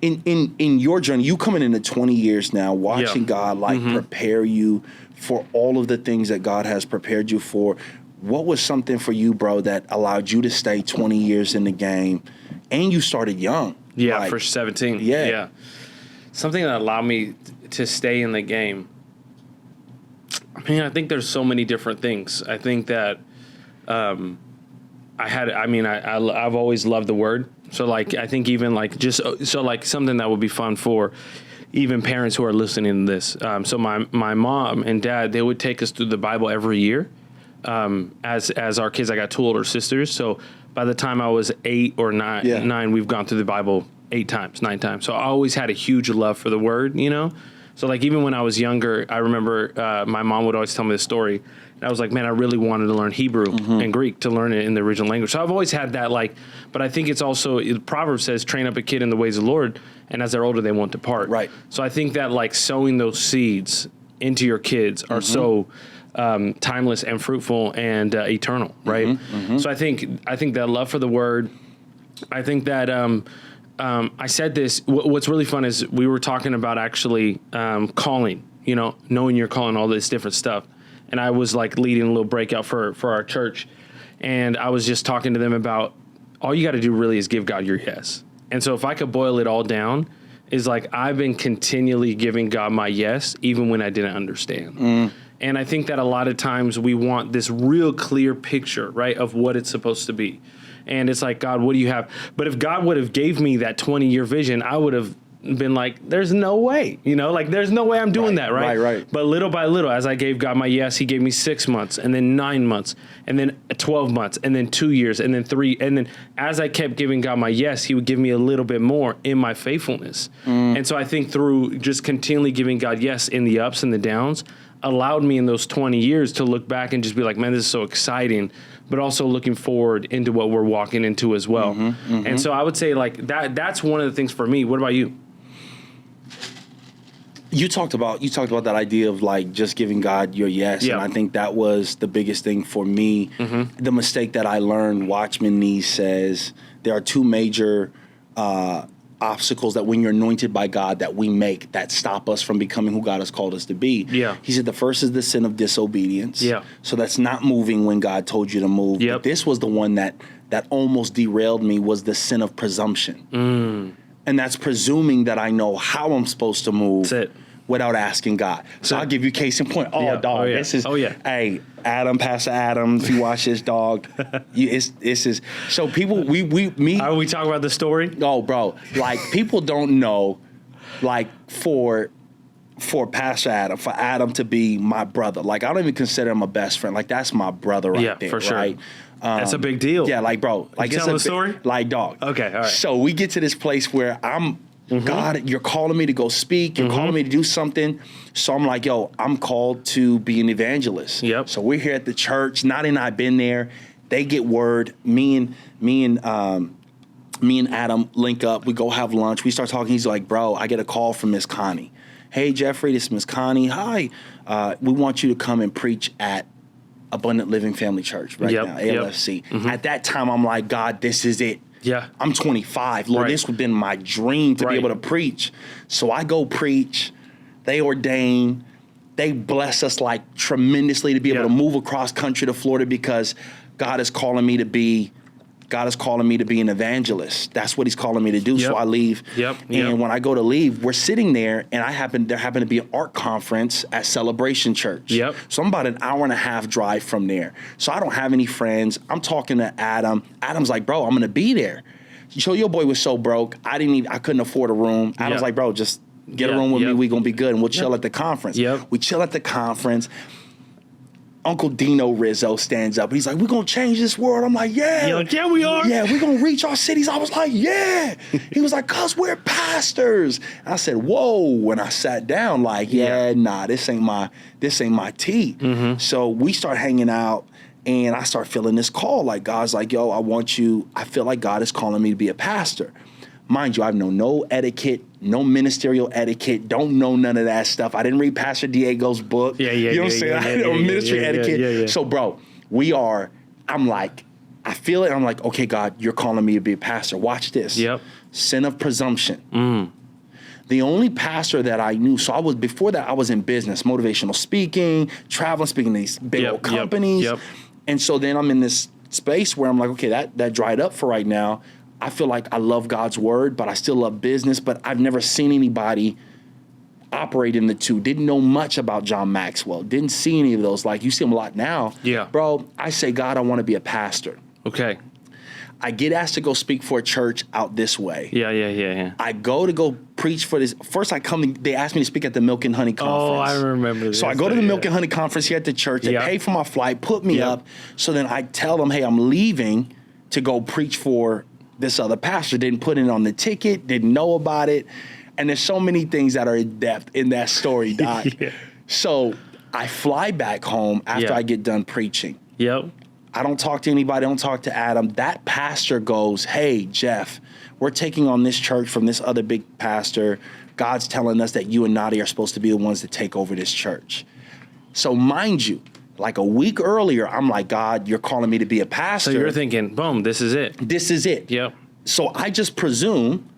In your journey, you coming into 20 years now, watching God like prepare you for all of the things that God has prepared you for. What was something for you, bro, that allowed you to stay 20 years in the game, and you started young? Yeah, like, for 17. Yeah. Something that allowed me to stay in the game. I mean, I think there's so many different things. I think that I've always loved the Word. So, like, I think even, like, something that would be fun for even parents who are listening to this. So my mom and dad, they would take us through the Bible every year. As our kids, I got 2 older sisters. So by the time I was 8 or 9, we've gone through the Bible 9 times. So I always had a huge love for the Word, So like even when I was younger, I remember my mom would always tell me this story. And I was like, man, I really wanted to learn Hebrew and Greek to learn it in the original language. So I've always had that, like, but I think it's also, Proverbs says, train up a kid in the ways of the Lord, and as they're older, they won't depart. Right. So I think that like sowing those seeds into your kids are so timeless and fruitful and eternal, right? So I think that love for the Word. I think that I said this. What's really fun is we were talking about actually calling. Knowing your calling, all this different stuff. And I was like leading a little breakout for our church, and I was just talking to them about all you got to do really is give God your yes. And so if I could boil it all down, is like I've been continually giving God my yes, even when I didn't understand. And I think that a lot of times we want this real clear picture, right, of what it's supposed to be. And it's like, God, what do you have? But if God would have gave me that 20-year vision, I would have been like, there's no way, like there's no way I'm doing that, right? Right. But little by little, as I gave God my yes, he gave me 6 months, and then 9 months, and then 12 months, and then 2 years, and then 3. And then as I kept giving God my yes, he would give me a little bit more in my faithfulness. And so I think through just continually giving God yes in the ups and the downs, allowed me in those 20 years to look back and just be like, man, this is so exciting, but also looking forward into what we're walking into as well. And so I would say like that's one of the things for me. What about you? You talked about that idea of like just giving God your yes, and I think that was the biggest thing for me. The mistake that I learned, Watchman Nee says, there are two major obstacles that when you're anointed by God that we make that stop us from becoming who God has called us to be. He said the first is the sin of disobedience. So that's not moving when God told you to move. But this was the one that almost derailed me, was the sin of presumption. And that's presuming that I know how I'm supposed to move without asking God. So I'll give you case in point. Dog, this is, hey, Pastor Adam, if you watch this, dog, this is, so people, Are we talking about the story? Oh, bro, like people don't know, like for Pastor Adam, for Adam to be my brother, like I don't even consider him a best friend. Like that's my brother right there, for sure. Right? That's a big deal. Yeah, like bro, like it's a story. Like dog. Okay, all right. So we get to this place where I'm, God, you're calling me to go speak. You're calling me to do something. So I'm like, yo, I'm called to be an evangelist. So we're here at the church. Nadi and I been there. They get word. Me and Adam link up. We go have lunch. We start talking. He's like, bro, I get a call from Miss Connie. Hey, Jeffrey, this is Miss Connie. Hi. We want you to come and preach at Abundant Living Family Church right now, ALFC. At that time, I'm like, God, this is it. I'm 25. Lord, this would have been my dream to be able to preach. So I go preach. They ordain. They bless us like tremendously to be able to move across country to Florida because God is calling me to be an evangelist. That's what he's calling me to do. So I leave. And when I go to leave, we're sitting there and there happened to be an art conference at Celebration Church. So I'm about an hour and a half drive from there. So I don't have any friends. I'm talking to Adam. Adam's like, bro, I'm going to be there. So your boy was so broke. I couldn't afford a room. Adam's like, bro, just get a room with me. We going to be good. And we'll chill at the conference. We chill at the conference. Uncle Dino Rizzo stands up. He's like, we're going to change this world. I'm like, yeah. You're like, yeah, we are. Yeah, we're going to reach our cities. I was like, yeah. He was like, cuz we're pastors. And I said, whoa. When I sat down, like, nah, this ain't my tea. So we start hanging out and I start feeling this call. Like God's like, yo, I feel like God is calling me to be a pastor. Mind you, I've known no etiquette, no ministerial etiquette, don't know none of that stuff. I didn't read Pastor Diego's book. You know what I'm saying? I know ministry etiquette. So, bro, I'm like, I feel it. I'm like, okay, God, you're calling me to be a pastor. Watch this. Sin of Presumption. The only pastor that I knew, before that, I was in business, motivational speaking, traveling, speaking to these big old companies. And so then I'm in this space where I'm like, okay, that dried up for right now. I feel like I love God's word, but I still love business. But I've never seen anybody operate in the two. Didn't know much about John Maxwell. Didn't see any of those. Like, you see him a lot now. Bro, I say, God, I want to be a pastor. Okay. I get asked to go speak for a church out this way. I go preach for this. First they asked me to speak at the Milk and Honey Conference. Oh, I remember this. So I go to the Milk and Honey Conference here at the church. They pay for my flight, put me up. So then I tell them, hey, I'm leaving to go preach for this other pastor. Didn't put it on the ticket, didn't know about it. And there's so many things that are in depth in that story, Doc. So I fly back home after I get done preaching. I don't talk to anybody, I don't talk to Adam. That pastor goes, hey, Jeff, we're taking on this church from this other big pastor. God's telling us that you and Nadi are supposed to be the ones that take over this church. So mind you, like a week earlier, I'm like, God, you're calling me to be a pastor. So you're thinking, boom, this is it. This is it. So I just presume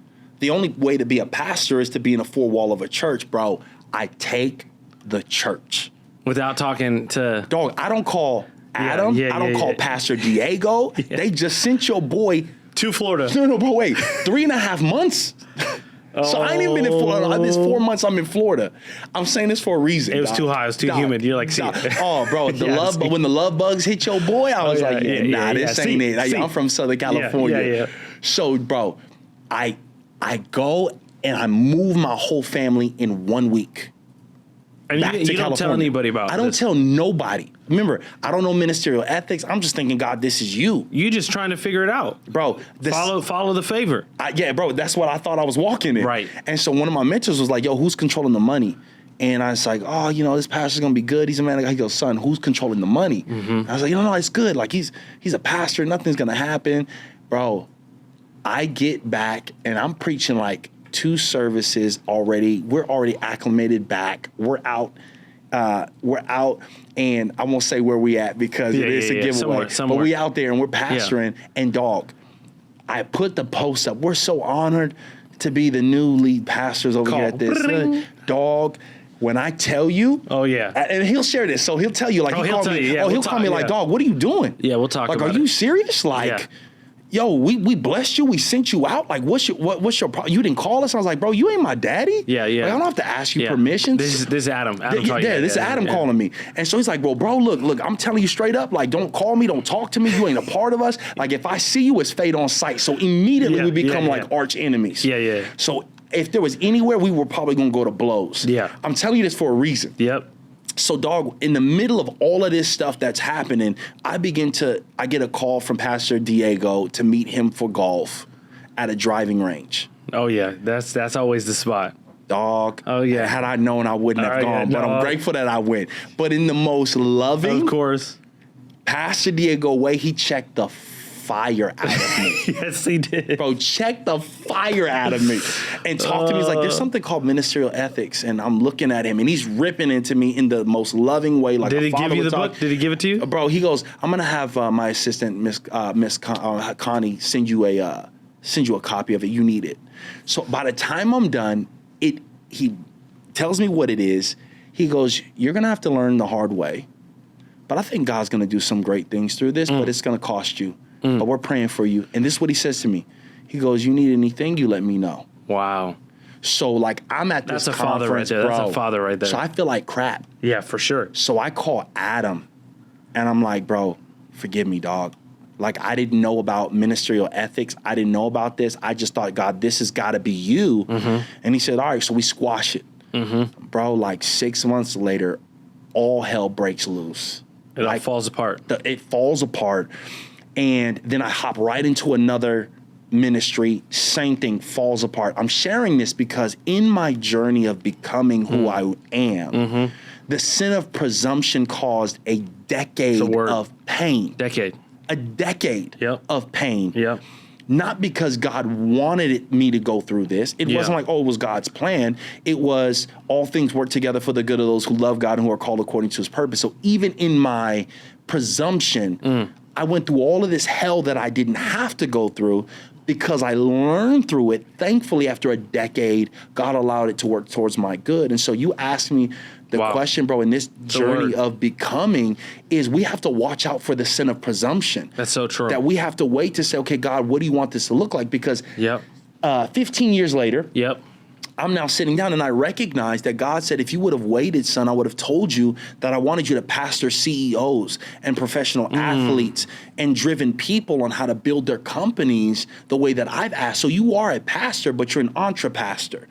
the only way to be a pastor is to be in a four wall of a church, bro. I take the church. Without talking to... Dog, I don't call Adam. I don't call Pastor Diego. They just sent your boy... to Florida. No, bro, wait. 3.5 months? So I ain't even been in Florida. This 4 months I'm in Florida. I'm saying this for a reason. It was too hot. It was too humid. You're like, see. Oh, bro, but when the love bugs hit your boy, I was like, this ain't it. I'm from Southern California. So, bro, I go and I moved my whole family in 1 week. And you don't tell anybody about this. I don't tell nobody. Remember, I don't know ministerial ethics. I'm just thinking, God, this is you. You just trying to figure it out. Bro. Follow the favor. Yeah, bro, that's what I thought I was walking in. Right. And so one of my mentors was like, yo, who's controlling the money? And I was like, oh, you know, this pastor's going to be good. He's a man. He goes, son, who's controlling the money? Mm-hmm. I was like, no, it's good. Like, he's a pastor. Nothing's going to happen. Bro, I get back and I'm preaching like 2 services already. We're already acclimated back. We're out, and I won't say where we at because it is a giveaway. Somewhere. But we out there and we're pastoring. And dog, I put the post up. We're so honored to be the new lead pastors over here at this. Dog, when I tell you, and he'll share this, so he'll tell you like he'll call me like, dog, what are you doing? Yeah, we'll talk. Like, about are you serious? Like. Yo, we blessed you. We sent you out. Like, what's your problem? You didn't call us. I was like, bro, you ain't my daddy. Yeah. Like, I don't have to ask you permission. This is Adam. This is Adam calling me. And so he's like, bro, look, I'm telling you straight up. Like, don't call me. Don't talk to me. You ain't a part of us. Like, if I see you, it's fate on sight. So immediately we become like arch enemies. Yeah. So if there was anywhere, we were probably going to go to blows. Yeah. I'm telling you this for a reason. Yep. So, dog, in the middle of all of this stuff that's happening, I get a call from Pastor Diego to meet him for golf at a driving range. Oh, yeah. That's always the spot. Dog. Oh, yeah. Had I known, I wouldn't have gone. But I'm grateful that I went. But in the most loving, of course, Pastor Diego way, he checked the fire out of me. Yes, he did. Bro, check the fire out of me. And talk to me. He's like, there's something called ministerial ethics. And I'm looking at him, and he's ripping into me in the most loving way. Like, did he give you the book? Did he give it to you? Bro, he goes, I'm going to have my assistant, Miss Connie, send you a copy of it. You need it. So by the time I'm done, he tells me what it is. He goes, you're going to have to learn the hard way. But I think God's going to do some great things through this, but it's going to cost you. But we're praying for you. And this is what he says to me. He goes, you need anything, you let me know. Wow. So, like, I'm at this conference, bro. That's a father right there. So I feel like crap. Yeah, for sure. So I call Adam, and I'm like, bro, forgive me, dog. Like, I didn't know about ministerial ethics. I didn't know about this. I just thought, God, this has got to be you. Mm-hmm. And he said, all right, so we squash it. Mm-hmm. Bro, like 6 months later, all hell breaks loose. It all falls apart. It falls apart. And then I hop right into another ministry. Same thing, falls apart. I'm sharing this because in my journey of becoming who I am, the sin of presumption caused a decade of pain. A decade of pain. Yep. Not because God wanted me to go through this. It wasn't like, it was God's plan. It was all things work together for the good of those who love God and who are called according to his purpose. So even in my presumption, I went through all of this hell that I didn't have to go through because I learned through it. Thankfully, after a decade, God allowed it to work towards my good. And so you asked me the question, bro, in this journey of becoming is we have to watch out for the sin of presumption. That's so true. That we have to wait to say, okay, God, what do you want this to look like? Because 15 years later, I'm now sitting down and I recognize that God said, if you would have waited, son, I would have told you that I wanted you to pastor CEOs and professional athletes and driven people on how to build their companies the way that I've asked. So you are a pastor, but you're an entrepastor.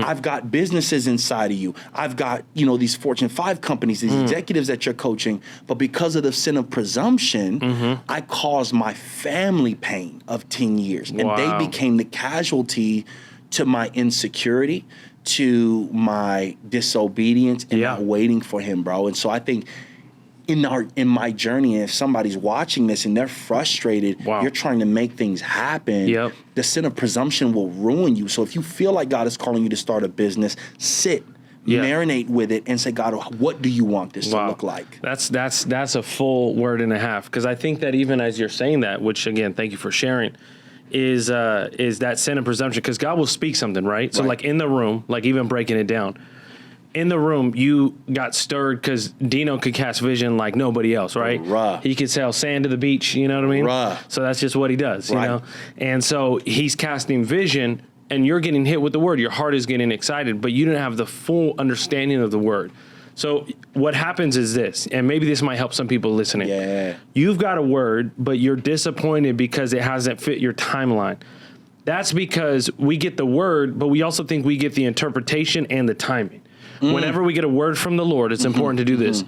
I've got businesses inside of you. I've got, these Fortune 5 companies, these executives that you're coaching. But because of the sin of presumption, I caused my family pain of 10 years. And they became the casualty to my insecurity, to my disobedience, and not waiting for him, bro. And so I think in my journey, if somebody's watching this and they're frustrated, you're trying to make things happen, the sin of presumption will ruin you. So if you feel like God is calling you to start a business, sit, marinate with it, and say, God, what do you want this to look like? That's a full word and a half. Because I think that even as you're saying that, which again, thank you for sharing, is that sin of presumption, because God will speak something, right? So like in the room, like even breaking it down, in the room, you got stirred because Dino could cast vision like nobody else, right? He could sail sand to the beach, you know what I mean? So that's just what he does, you know? And so he's casting vision and you're getting hit with the word. Your heart is getting excited, but you didn't have the full understanding of the word. So what happens is this, and maybe this might help some people listening. You've got a word, but you're disappointed because it hasn't fit your timeline. That's because we get the word, but we also think we get the interpretation and the timing. Whenever we get a word from the Lord, it's important to do this.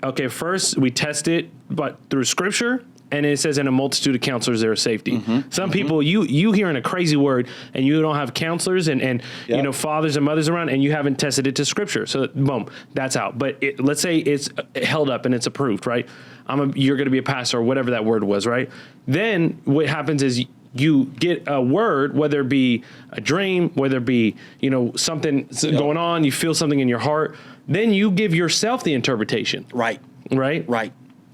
Okay, first we test it, but through Scripture, and it says in a multitude of counselors there is safety. Some people, you hearing a crazy word, and you don't have counselors and you know, fathers and mothers around, and you haven't tested it to Scripture. So boom, that's out. But let's say it's held up and it's approved, right? You're going to be a pastor or whatever that word was, right? Then what happens is you get a word, whether it be a dream, whether it be, you know, something going on, you feel something in your heart, then you give yourself the interpretation. Right.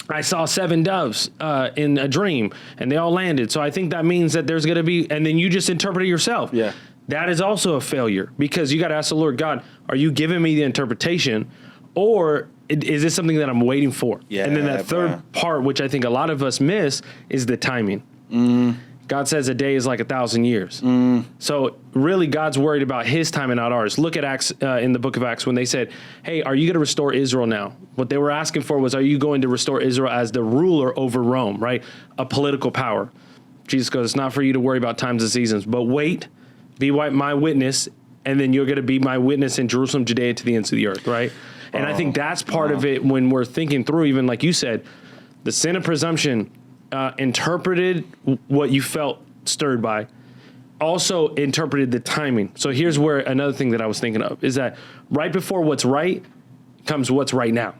I saw 7 doves in a dream, and they all landed. So I think that means that there's going to be, and then you just interpret it yourself. Yeah. That is also a failure, because you got to ask the Lord, God, are you giving me the interpretation, or is this something that I'm waiting for? Yeah, and then that third part, which I think a lot of us miss, is the timing. God says a day is like 1,000 years. So really, God's worried about his time and not ours. Look at Acts, in the book of Acts, when they said, hey, are you going to restore Israel now? What they were asking for was, are you going to restore Israel as the ruler over Rome, right? A political power. Jesus goes, it's not for you to worry about times and seasons, but wait, be my witness, and then you're going to be my witness in Jerusalem, Judea, to the ends of the earth, right? And I think that's part of it when we're thinking through, even like you said, the sin of presumption interpreted what you felt stirred by, also interpreted the timing. So here's where another thing that I was thinking of is that right before what's right comes what's right now.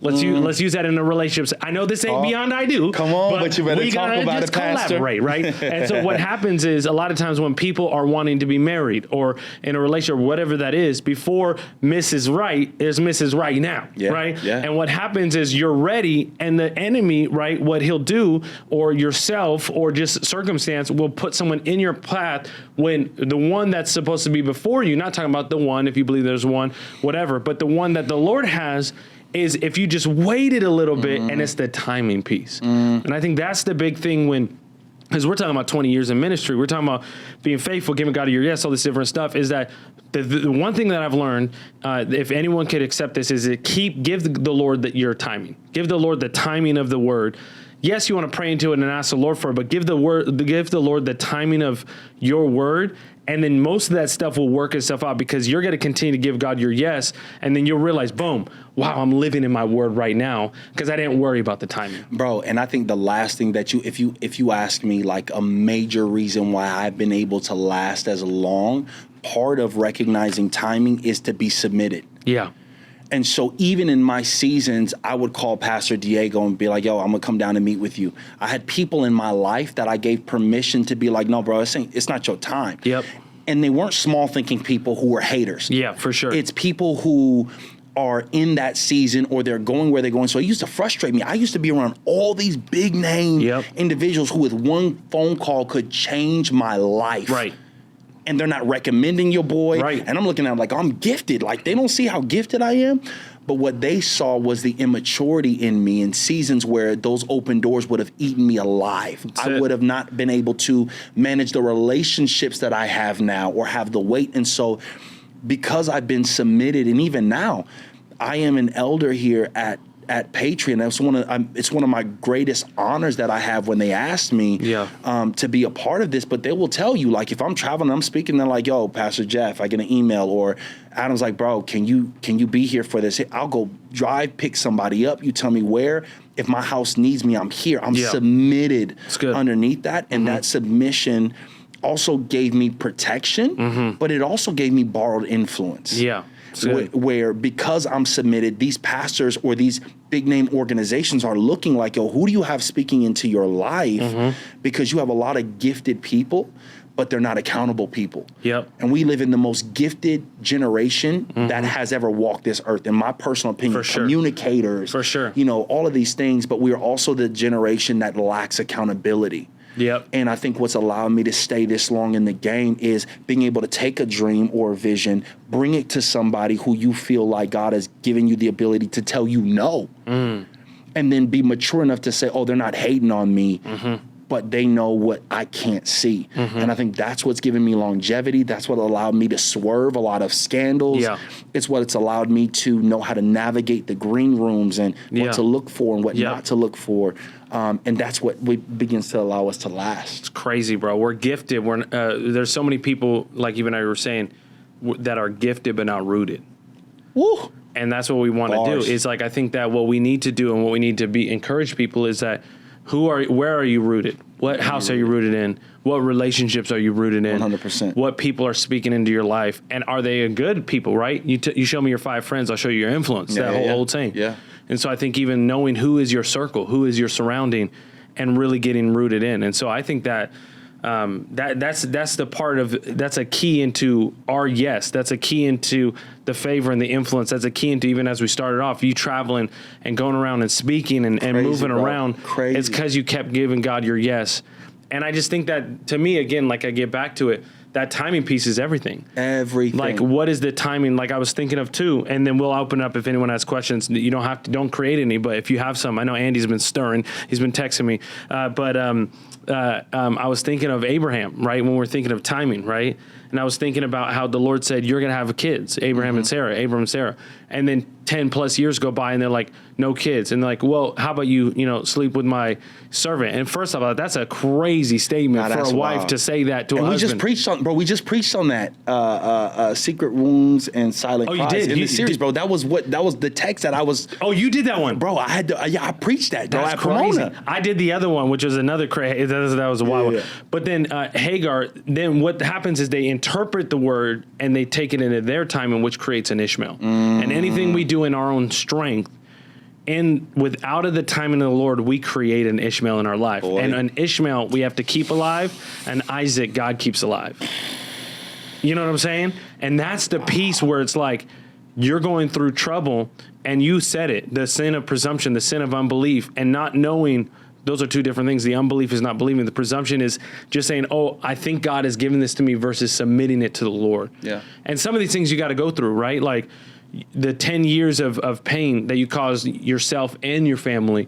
Let's use that in a relationship. I know this ain't beyond I do. Come on, but you better talk about it, Pastor. Collaborate, right? And so what happens is a lot of times when people are wanting to be married or in a relationship, whatever that is, before Mrs. Right, there's Mrs. Right now, right? Yeah. And what happens is you're ready, and the enemy, right, what he'll do, or yourself, or just circumstance, will put someone in your path when the one that's supposed to be before you, not talking about the one, if you believe there's one, whatever, but the one that the Lord has is if you just waited a little bit, and it's the timing piece. And I think that's the big thing because we're talking about 20 years in ministry. We're talking about being faithful, giving God your yes, all this different stuff, is that the one thing that I've learned, if anyone could accept this, is give the Lord your timing. Give the Lord the timing of the word. Yes, you want to pray into it and ask the Lord for it, but give the Lord the timing of your word. And then most of that stuff will work itself out, because you're going to continue to give God your yes. And then you'll realize, boom, wow, I'm living in my word right now because I didn't worry about the timing. Bro, and I think the last thing that if you ask me, like, a major reason why I've been able to last as long, part of recognizing timing is to be submitted. Yeah. And so even in my seasons, I would call Pastor Diego and be like, yo, I'm going to come down and meet with you. I had people in my life that I gave permission to be like, no, bro, it's not your time. Yep. And they weren't small thinking people who were haters. Yeah, for sure. It's people who are in that season, or they're going where they're going. So it used to frustrate me. I used to be around all these big name individuals who with one phone call could change my life. Right. And they're not recommending your boy. Right. And I'm looking at them like, I'm gifted. Like, they don't see how gifted I am. But what they saw was the immaturity in me in seasons where those open doors would have eaten me alive. I would have not been able to manage the relationships that I have now, or have the weight. And so because I've been submitted, and even now, I am an elder here at Patriot. It's one of my greatest honors that I have when they ask me to be a part of this. But they will tell you, like, if I'm traveling, I'm speaking, they're like, yo, Pastor Jeff, I get an email, or Adam's like, bro, can you be here for this? I'll go drive, pick somebody up. You tell me where. If my house needs me, I'm here. I'm submitted underneath that. And that submission also gave me protection, but it also gave me borrowed influence. Yeah. Where because I'm submitted, these pastors or these big name organizations are looking like, yo, who do you have speaking into your life? Because you have a lot of gifted people, but they're not accountable people. Yep. And we live in the most gifted generation that has ever walked this earth, in my personal opinion. For sure. Communicators. For sure. You know, all of these things, but we are also the generation that lacks accountability. Yep. And I think what's allowed me to stay this long in the game is being able to take a dream or a vision, bring it to somebody who you feel like God has given you the ability to tell you no. And then be mature enough to say, oh, they're not hating on me. but they know what I can't see. And I think that's what's given me longevity. That's what allowed me to swerve a lot of scandals. Yeah. It's what's allowed me to know how to navigate the green rooms and what to look for and what not to look for. And that's what begins to allow us to last. It's crazy, bro. We're gifted. There's so many people, like even I were saying, that are gifted but not rooted. Woo! And that's what we want to do. It's like, I think that what we need to do and what we need to encourage people is that where are you rooted? What house are you rooted in? What relationships are you rooted in? 100%. What people are speaking into your life? And are they a good people, right? You show me your 5 friends, I'll show you your influence. That whole old saying. Yeah. And so I think even knowing who is your circle, who is your surrounding, and really getting rooted in. And so I think that that's the part of, that's a key into our yes. That's a key into the favor and the influence. That's a key into, even as we started off, you traveling and going around and speaking and moving around. Crazy. It's because you kept giving God your yes. And I just think that, to me, again, like I get back to it, that timing piece is everything. Everything. Like, what is the timing? Like I was thinking of too, and then we'll open up if anyone has questions. You don't create any, but if you have some, I know Andy's been stirring. He's been texting me. I was thinking of Abraham, right? When we're thinking of timing, right? And I was thinking about how the Lord said, you're going to have kids, Abraham and Sarah. And then 10 plus years go by and they're like, no kids. And they're like, well, how about you sleep with my servant? And first of all, that's a crazy statement for a wife to say that to a husband. We just preached on that, secret wounds and silent cries. You did? In the series, bro. That was the text that I was. Oh, you did that one. Bro, I preached that, bro. That's crazy. I did the other one, which was another crazy. That was a wild one. But then Hagar, then what happens is they interpret the word and they take it into their time, in which creates an Ishmael. And anything we do in our own strength, and without of the timing of the Lord, we create an Ishmael in our life. And an Ishmael we have to keep alive, and Isaac God keeps alive. You know what I'm saying? And that's the piece where it's like, you're going through trouble, and you said it, the sin of presumption, the sin of unbelief, and not knowing. Those are two different things. The unbelief is not believing. The presumption is just saying, oh, I think God has given this to me, versus submitting it to the Lord. Yeah. And some of these things you got to go through, right? Like the 10 years of pain that you caused yourself and your family.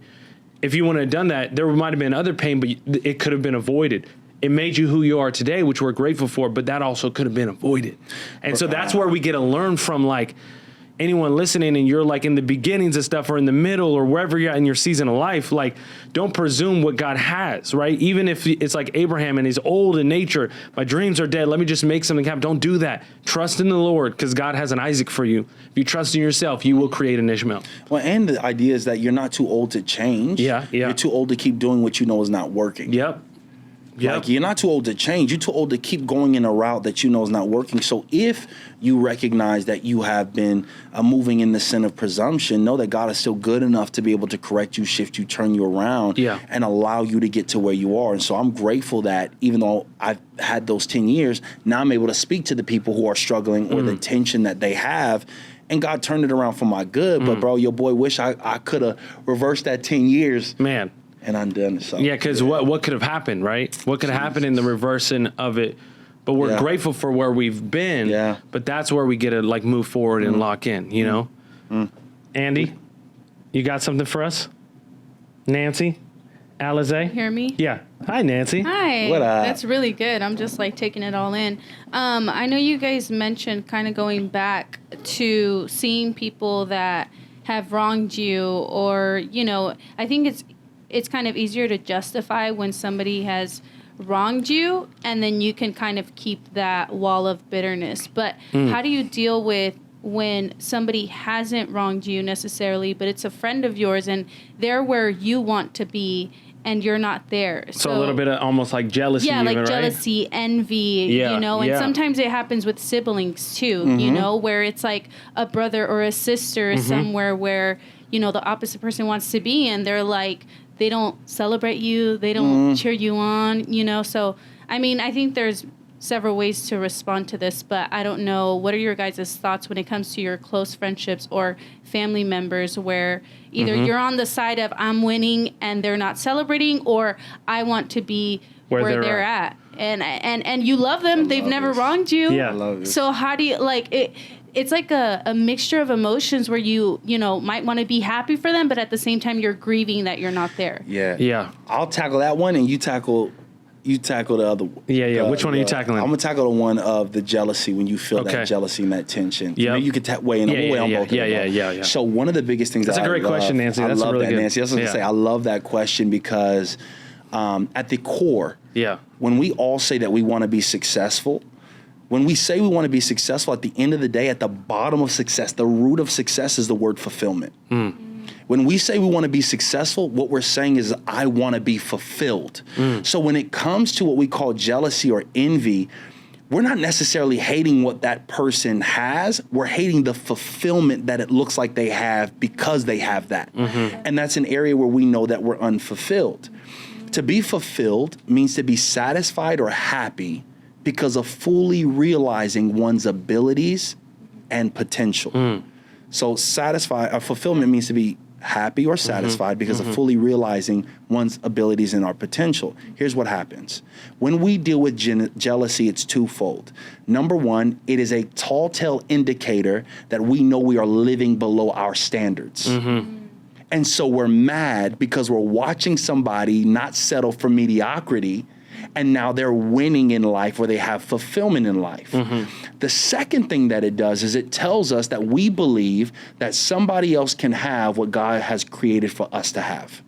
If you wouldn't have done that, there might have been other pain, but it could have been avoided. It made you who you are today, which we're grateful for, but that also could have been avoided. And so that's where we get to learn from, like, anyone listening, and you're like in the beginnings of stuff or in the middle or wherever you're at in your season of life, like, don't presume what God has, right? Even if it's like Abraham and he's old in nature, my dreams are dead, let me just make something happen. Don't do that. Trust in the Lord, because God has an Isaac for you. If you trust in yourself, you will create an Ishmael. Well, and the idea is that you're not too old to change. Yeah. You're too old to keep doing what you know is not working. Yep. Like, you're not too old to change. You're too old to keep going in a route that you know is not working. So if you recognize that you have been moving in the sin of presumption, know that God is still good enough to be able to correct you, shift you, turn you around, and allow you to get to where you are. And so I'm grateful that even though I've had those 10 years, now I'm able to speak to the people who are struggling or the tension that they have. And God turned it around for my good. But, bro, your boy wish I could have reversed that 10 years. Man. And undone it. So, yeah, because what could have happened, right? What could have happened in the reversing of it? But we're grateful for where we've been. Yeah. But that's where we get to, like, move forward and lock in, you know? Andy, you got something for us? Nancy? Alize? Hear me? Yeah. Hi, Nancy. Hi. What up? That's really good. I'm just, like, taking it all in. I know you guys mentioned kind of going back to seeing people that have wronged you, or, you know, I think it's kind of easier to justify when somebody has wronged you, and then you can kind of keep that wall of bitterness. But how do you deal with when somebody hasn't wronged you necessarily, but it's a friend of yours and they're where you want to be and you're not there? So a little bit of almost like jealousy. Yeah, even, like jealousy, envy, you know, and sometimes it happens with siblings too, you know, where it's like a brother or a sister somewhere where, you know, the opposite person wants to be, and they're like, they don't celebrate you, they don't cheer you on, you know. So, I mean, I think there's several ways to respond to this, but I don't know, what are your guys' thoughts when it comes to your close friendships or family members where either you're on the side of I'm winning and they're not celebrating, or I want to be where they're at. And you love them, they've never wronged you. Yeah, I love it. So how do you, like, it's like a mixture of emotions where you might want to be happy for them, but at the same time you're grieving that you're not there. Yeah. Yeah. I'll tackle that one, and you tackle the other one. Yeah. Which one are you tackling? I'm gonna tackle the one of the jealousy, when you feel that jealousy and that tension. Yeah. You could weigh in on both of them. Yeah. So one of the biggest things that's a great question, Nancy. That's love really that, good. Nancy. I was gonna say, I love that question because at the core, when we all say that we want to be successful, when we say we want to be successful, at the end of the day, at the bottom of success, the root of success is the word fulfillment. When we say we want to be successful, what we're saying is, I want to be fulfilled. So when it comes to what we call jealousy or envy, we're not necessarily hating what that person has. We're hating the fulfillment that it looks like they have because they have that. And that's an area where we know that we're unfulfilled. To be fulfilled means to be satisfied or happy because of fully realizing one's abilities and potential. So fulfillment means to be happy or satisfied because of fully realizing one's abilities and our potential. Here's what happens. When we deal with jealousy, it's twofold. Number one, it is a tall tale indicator that we know we are living below our standards. And so we're mad because we're watching somebody not settle for mediocrity, and now they're winning in life, or they have fulfillment in life. The second thing that it does is it tells us that we believe that somebody else can have what God has created for us to have.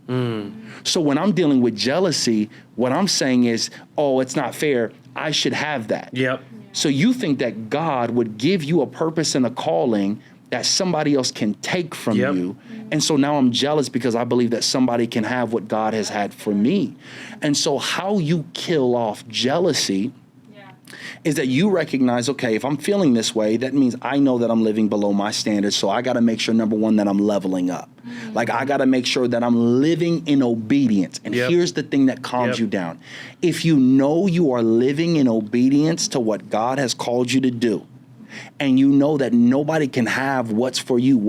So when I'm dealing with jealousy, what I'm saying is, oh, it's not fair, I should have that. So you think that God would give you a purpose and a calling that somebody else can take from you. And so now I'm jealous because I believe that somebody can have what God has had for me. And so how you kill off jealousy is that you recognize, okay, if I'm feeling this way, that means I know that I'm living below my standards. So I got to make sure, number one, that I'm leveling up. Like, I got to make sure that I'm living in obedience. And here's the thing that calms you down. If you know you are living in obedience to what God has called you to do, and you know that nobody can have what's for you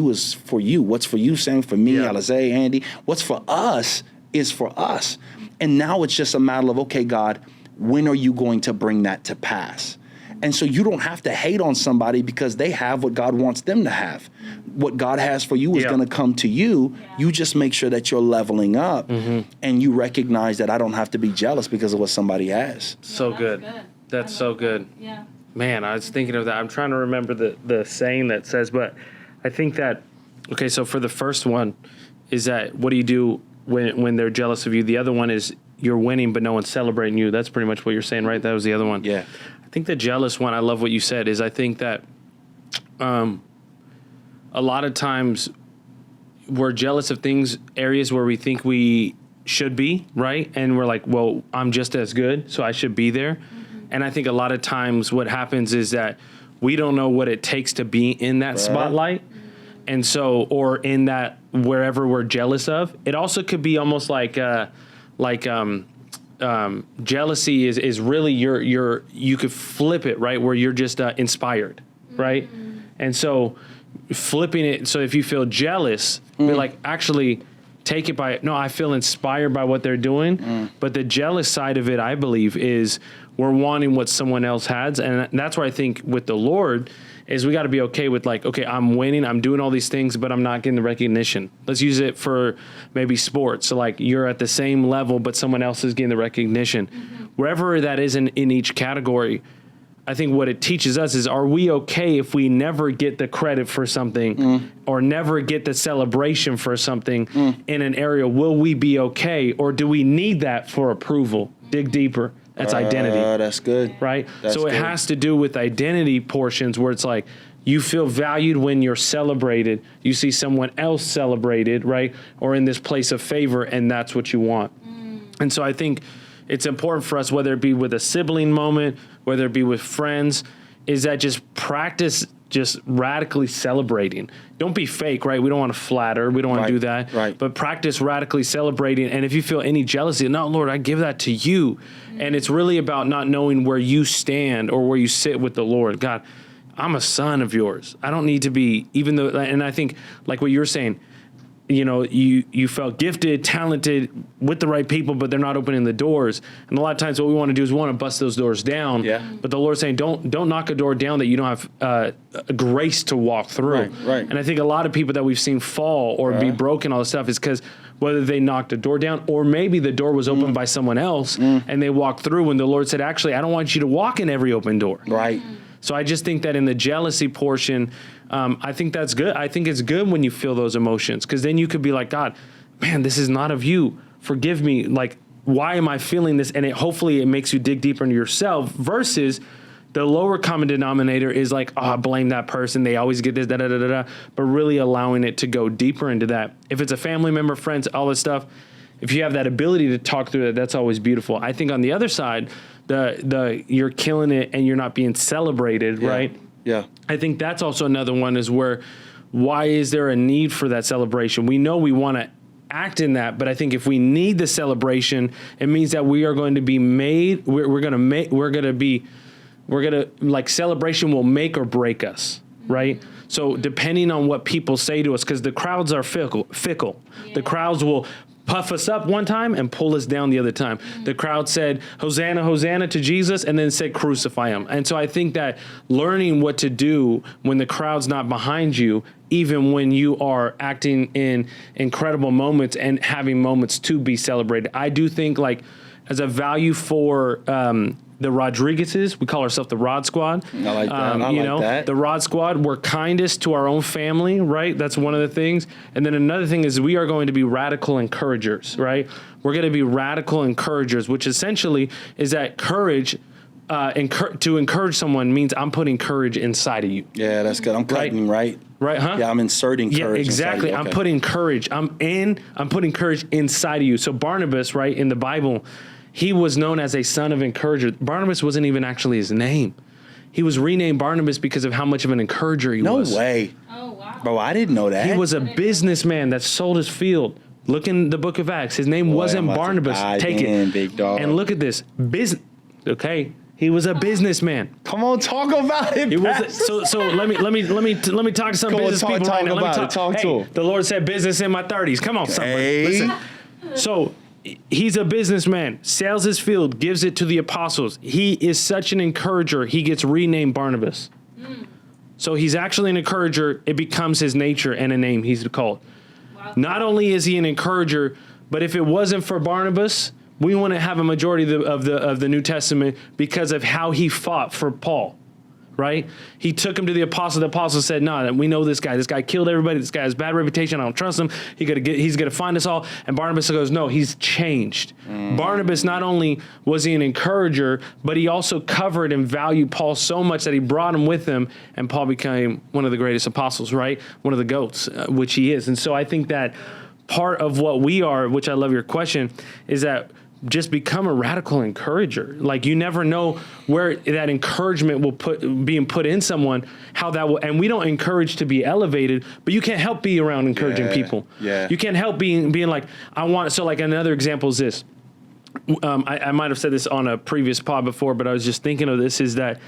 is for you. What's for you, same for me, Alizé, Andy. What's for us is for us. And now it's just a matter of, okay, God, when are you going to bring that to pass? And so you don't have to hate on somebody because they have what God wants them to have. What God has for you is going to come to you. You just make sure that you're leveling up and you recognize that I don't have to be jealous because of what somebody has. So good. That's so good. Man, I was thinking of that. I'm trying to remember the saying that says, but I think that, okay, so for the first one is that what do you do when they're jealous of you? The other one is you're winning, but no one's celebrating you. That's pretty much what you're saying, right? That was the other one. Yeah. I think the jealous one, I love what you said, is I think that a lot of times we're jealous of things, areas where we think we should be, right? And we're like, well, I'm just as good, so I should be there. And I think a lot of times what happens is that we don't know what it takes to be in that spotlight. And so, or in that, wherever we're jealous of, it also could be almost like jealousy is really you could flip it, right? Where you're just inspired, right? And so flipping it. So if you feel jealous, be like, actually take it by, no, I feel inspired by what they're doing. But the jealous side of it, I believe, is we're wanting what someone else has. And that's where I think with the Lord is we got to be okay with, like, okay, I'm winning, I'm doing all these things, but I'm not getting the recognition. Let's use it for maybe sports. So like you're at the same level, but someone else is getting the recognition. Wherever that is in each category, I think what it teaches us is, are we okay if we never get the credit for something or never get the celebration for something in an area? Will we be okay? Or do we need that for approval? Dig deeper. That's identity. That's good. Right? That's so it good. has to do with identity portions where it's like you feel valued when you're celebrated. You see someone else celebrated, right? Or in this place of favor, and that's what you want. And so I think it's important for us, whether it be with a sibling moment, whether it be with friends, is that just practice just radically celebrating. Don't be fake, right? We don't want to flatter. We don't want to do that. Right. But practice radically celebrating. And if you feel any jealousy, no, Lord, I give that to you. And it's really about not knowing where you stand or where you sit with the Lord. God, I'm a son of yours. I don't need to be, even though, and I think like what you're saying, you felt gifted, talented with the right people, but they're not opening the doors. And a lot of times what we want to do is we want to bust those doors down. Yeah. But the Lord's saying, don't knock a door down that you don't have grace to walk through. Right. And I think a lot of people that we've seen fall or be broken, all this stuff, is because whether they knocked a door down or maybe the door was opened by someone else and they walked through, and the Lord said, actually, I don't want you to walk in every open door. Right. So I just think that in the jealousy portion, I think that's good. I think it's good when you feel those emotions, because then you could be like, God, man, this is not of you. Forgive me. Like, why am I feeling this? And hopefully it makes you dig deeper into yourself, versus the lower common denominator is like, oh, I blame that person. They always get this, da-da-da-da-da. But really allowing it to go deeper into that. If it's a family member, friends, all this stuff, if you have that ability to talk through that, that's always beautiful. I think on the other side, the you're killing it and you're not being celebrated, right? Yeah. I think that's also another one, is where, why is there a need for that celebration? We know we want to act in that, but I think if we need the celebration, it means that we are going to be made, like, celebration will make or break us, right? So depending on what people say to us, because the crowds are fickle. Yeah. The crowds will puff us up one time and pull us down the other time. The crowd said, Hosanna, Hosanna to Jesus, and then said, crucify him. And so I think that learning what to do when the crowd's not behind you, even when you are acting in incredible moments and having moments to be celebrated. I do think, like, as a value for the Rodriguezes, we call ourselves the Rod Squad. I like that. That. The Rod Squad, we're kindest to our own family, right? That's one of the things. And then another thing is we are going to be radical encouragers, right? We're going to be radical encouragers, which essentially is that courage, to encourage someone means I'm putting courage inside of you. Yeah, that's good. I'm cutting, right? Right, huh? Yeah, I'm inserting courage. Yeah, exactly. Okay. I'm putting courage. I'm putting courage inside of you. So Barnabas, right, in the Bible, he was known as a son of encourager. Barnabas wasn't even actually his name. He was renamed Barnabas because of how much of an encourager he was. No way. Oh, wow. Bro, I didn't know that. He was a businessman that sold his field. Look in the book of Acts. His name wasn't Barnabas. Take it. Big dog. And look at this. Okay. He was a businessman. Come on, talk about it. He was so let me talk to some business people right now. Talk to him. The Lord said business in my 30s. Come on, somebody. Hey. Listen. So he's a businessman, sells his field, gives it to the apostles. He is such an encourager. He gets renamed Barnabas. So he's actually an encourager. It becomes his nature and a name he's called. Wow. Not only is he an encourager, but if it wasn't for Barnabas, we wouldn't have a majority of the New Testament because of how he fought for Paul, right? He took him to the apostle. The apostle said, no, we know this guy. This guy killed everybody. This guy has bad reputation. I don't trust him. He's gonna find us all. And Barnabas goes, no, he's changed. Barnabas, not only was he an encourager, but he also covered and valued Paul so much that he brought him with him, and Paul became one of the greatest apostles, right? One of the GOATs, which he is. And so I think that part of what we are, which I love your question, is that just become a radical encourager. Like, you never know where that encouragement will being put in someone, how that will, and we don't encourage to be elevated, but you can't help be around encouraging people. Yeah. You can't help being like, so like another example is this. I might have said this on a previous pod before, but I was just thinking of this, is that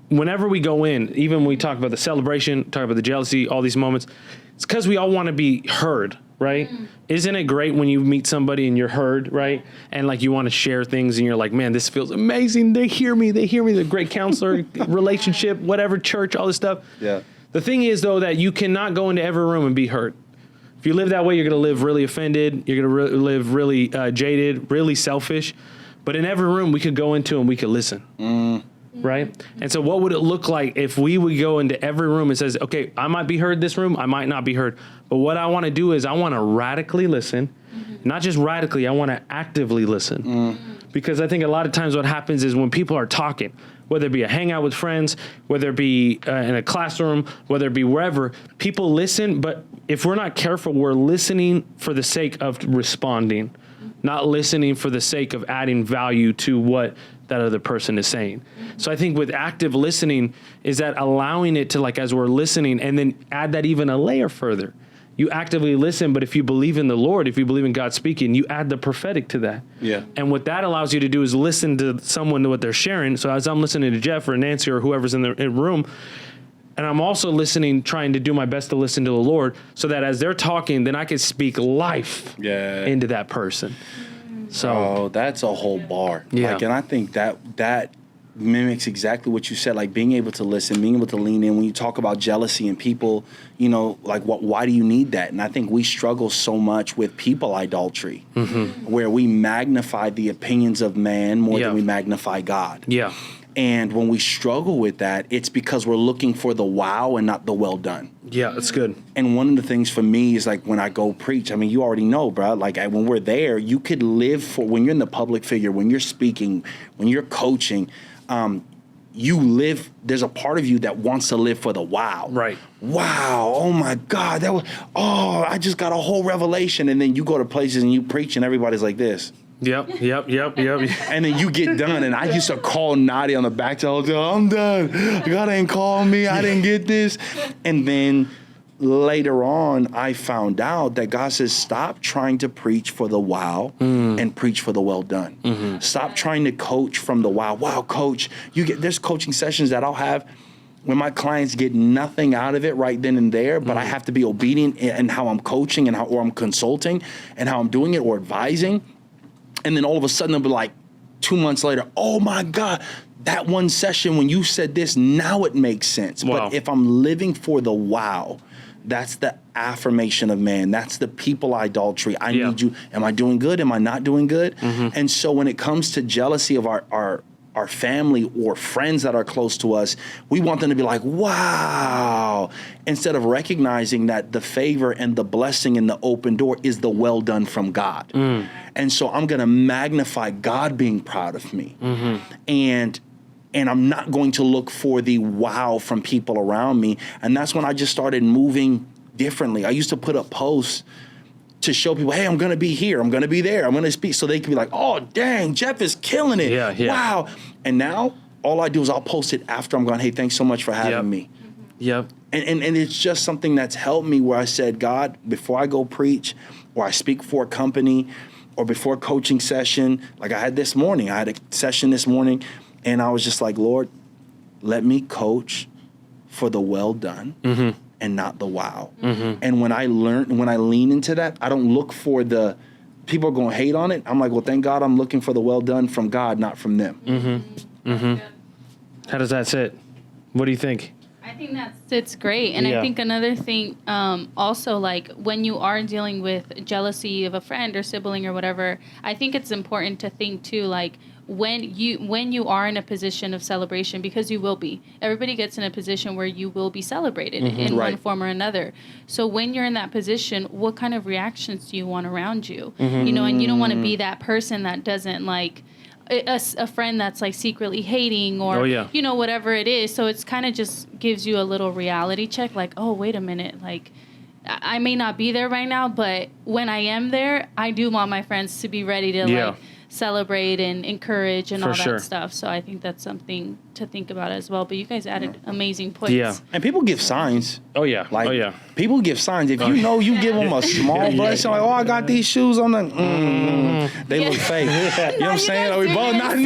whenever we go in, even when we talk about the celebration, talk about the jealousy, all these moments, it's because we all want to be heard, right? Isn't it great when you meet somebody and you're heard, right? And like you want to share things and you're like, man, this feels amazing. They hear me. They're a great counselor, relationship, whatever, church, all this stuff. Yeah. The thing is, though, that you cannot go into every room and be heard. If you live that way, you're going to live really offended. You're going to live really jaded, really selfish. But in every room we could go into and we could listen. Right? And so what would it look like if we would go into every room and says, okay, I might be heard this room, I might not be heard. But what I want to do is I want to radically listen. Not just radically, I want to actively listen. Because I think a lot of times what happens is when people are talking, whether it be a hangout with friends, whether it be in a classroom, whether it be wherever, people listen. But if we're not careful, we're listening for the sake of responding, not listening for the sake of adding value to what that other person is saying. So I think with active listening is that allowing it to, like, as we're listening, and then add that even a layer further. You actively listen, but if you believe in the Lord, if you believe in God speaking, you add the prophetic to that. Yeah. And what that allows you to do is listen to someone, to what they're sharing. So as I'm listening to Jeff or Nancy or whoever's in the room, And I'm also trying to do my best to listen to the Lord so that as they're talking, then I can speak life into that person. So that's a whole bar. Yeah. Like, and I think that mimics exactly what you said, like being able to listen, being able to lean in. When you talk about jealousy and people, you know, like why do you need that? And I think we struggle so much with people idolatry, where we magnify the opinions of man more than we magnify God. Yeah. And when we struggle with that, it's because we're looking for the wow and not the well done. Yeah, that's good. And one of the things for me is like when I go preach, I mean, you already know, bro, like when we're there, you could live for, when you're in the public figure, when you're speaking, when you're coaching, you live, there's a part of you that wants to live for the wow. Right. Wow. Oh my God. I just got a whole revelation. And then you go to places and you preach and everybody's like this. Yep. And then you get done, and I used to call Nadia on the back to the hotel, I'm done. God ain't called me. I didn't get this. And then later on, I found out that God says, stop trying to preach for the wow and preach for the well done. Stop trying to coach from the wow. Wow, coach. There's coaching sessions that I'll have when my clients get nothing out of it right then and there, but I have to be obedient in how I'm coaching and or I'm consulting and how I'm doing it or advising. And then all of a sudden, they'll be like 2 months later, oh my God, that one session when you said this, now it makes sense. Wow. But if I'm living for the wow, that's the affirmation of man. That's the people idolatry. I need you. Am I doing good? Am I not doing good? And so when it comes to jealousy of our family or friends that are close to us, we want them to be like, wow, instead of recognizing that the favor and the blessing and the open door is the well done from God. And so I'm going to magnify God being proud of me. And I'm not going to look for the wow from people around me. And that's when I just started moving differently. I used to put up posts to show people, hey, I'm going to be here. I'm going to be there. I'm going to speak. So they can be like, oh, dang, Jeff is killing it. Yeah. Wow. And now all I do is I'll post it after I'm going, hey, thanks so much for having me. Yep. And it's just something that's helped me where I said, God, before I go preach or I speak for a company or before a coaching session, like I had this morning, I had a session this morning and I was just like, Lord, let me coach for the well done. And not the wow. And when I lean into that, I don't look for the people are going to hate on it. I'm like, well, thank God I'm looking for the well done from God, not from them. How does that sit? What do you think? I think that sits great. And I think another thing also, like when you are dealing with jealousy of a friend or sibling or whatever, I think it's important to think too, like when you are in a position of celebration, because you will be. Everybody gets in a position where you will be celebrated in one form or another. So when you're in that position, what kind of reactions do you want around you? You know, and you don't want to be that person that doesn't like a friend that's like secretly hating or, you know, whatever it is. So it's kind of just gives you a little reality check. Like, oh, wait a minute. Like, I may not be there right now, but when I am there, I do want my friends to be ready to like celebrate and encourage and all that stuff. So I think that's something to think about as well. But you guys added amazing points. Yeah. And people give signs. Oh, yeah. Like, people give signs. If you know you give them a small blessing, like, oh, I got these shoes on they look fake. You know what I'm saying? Are we both not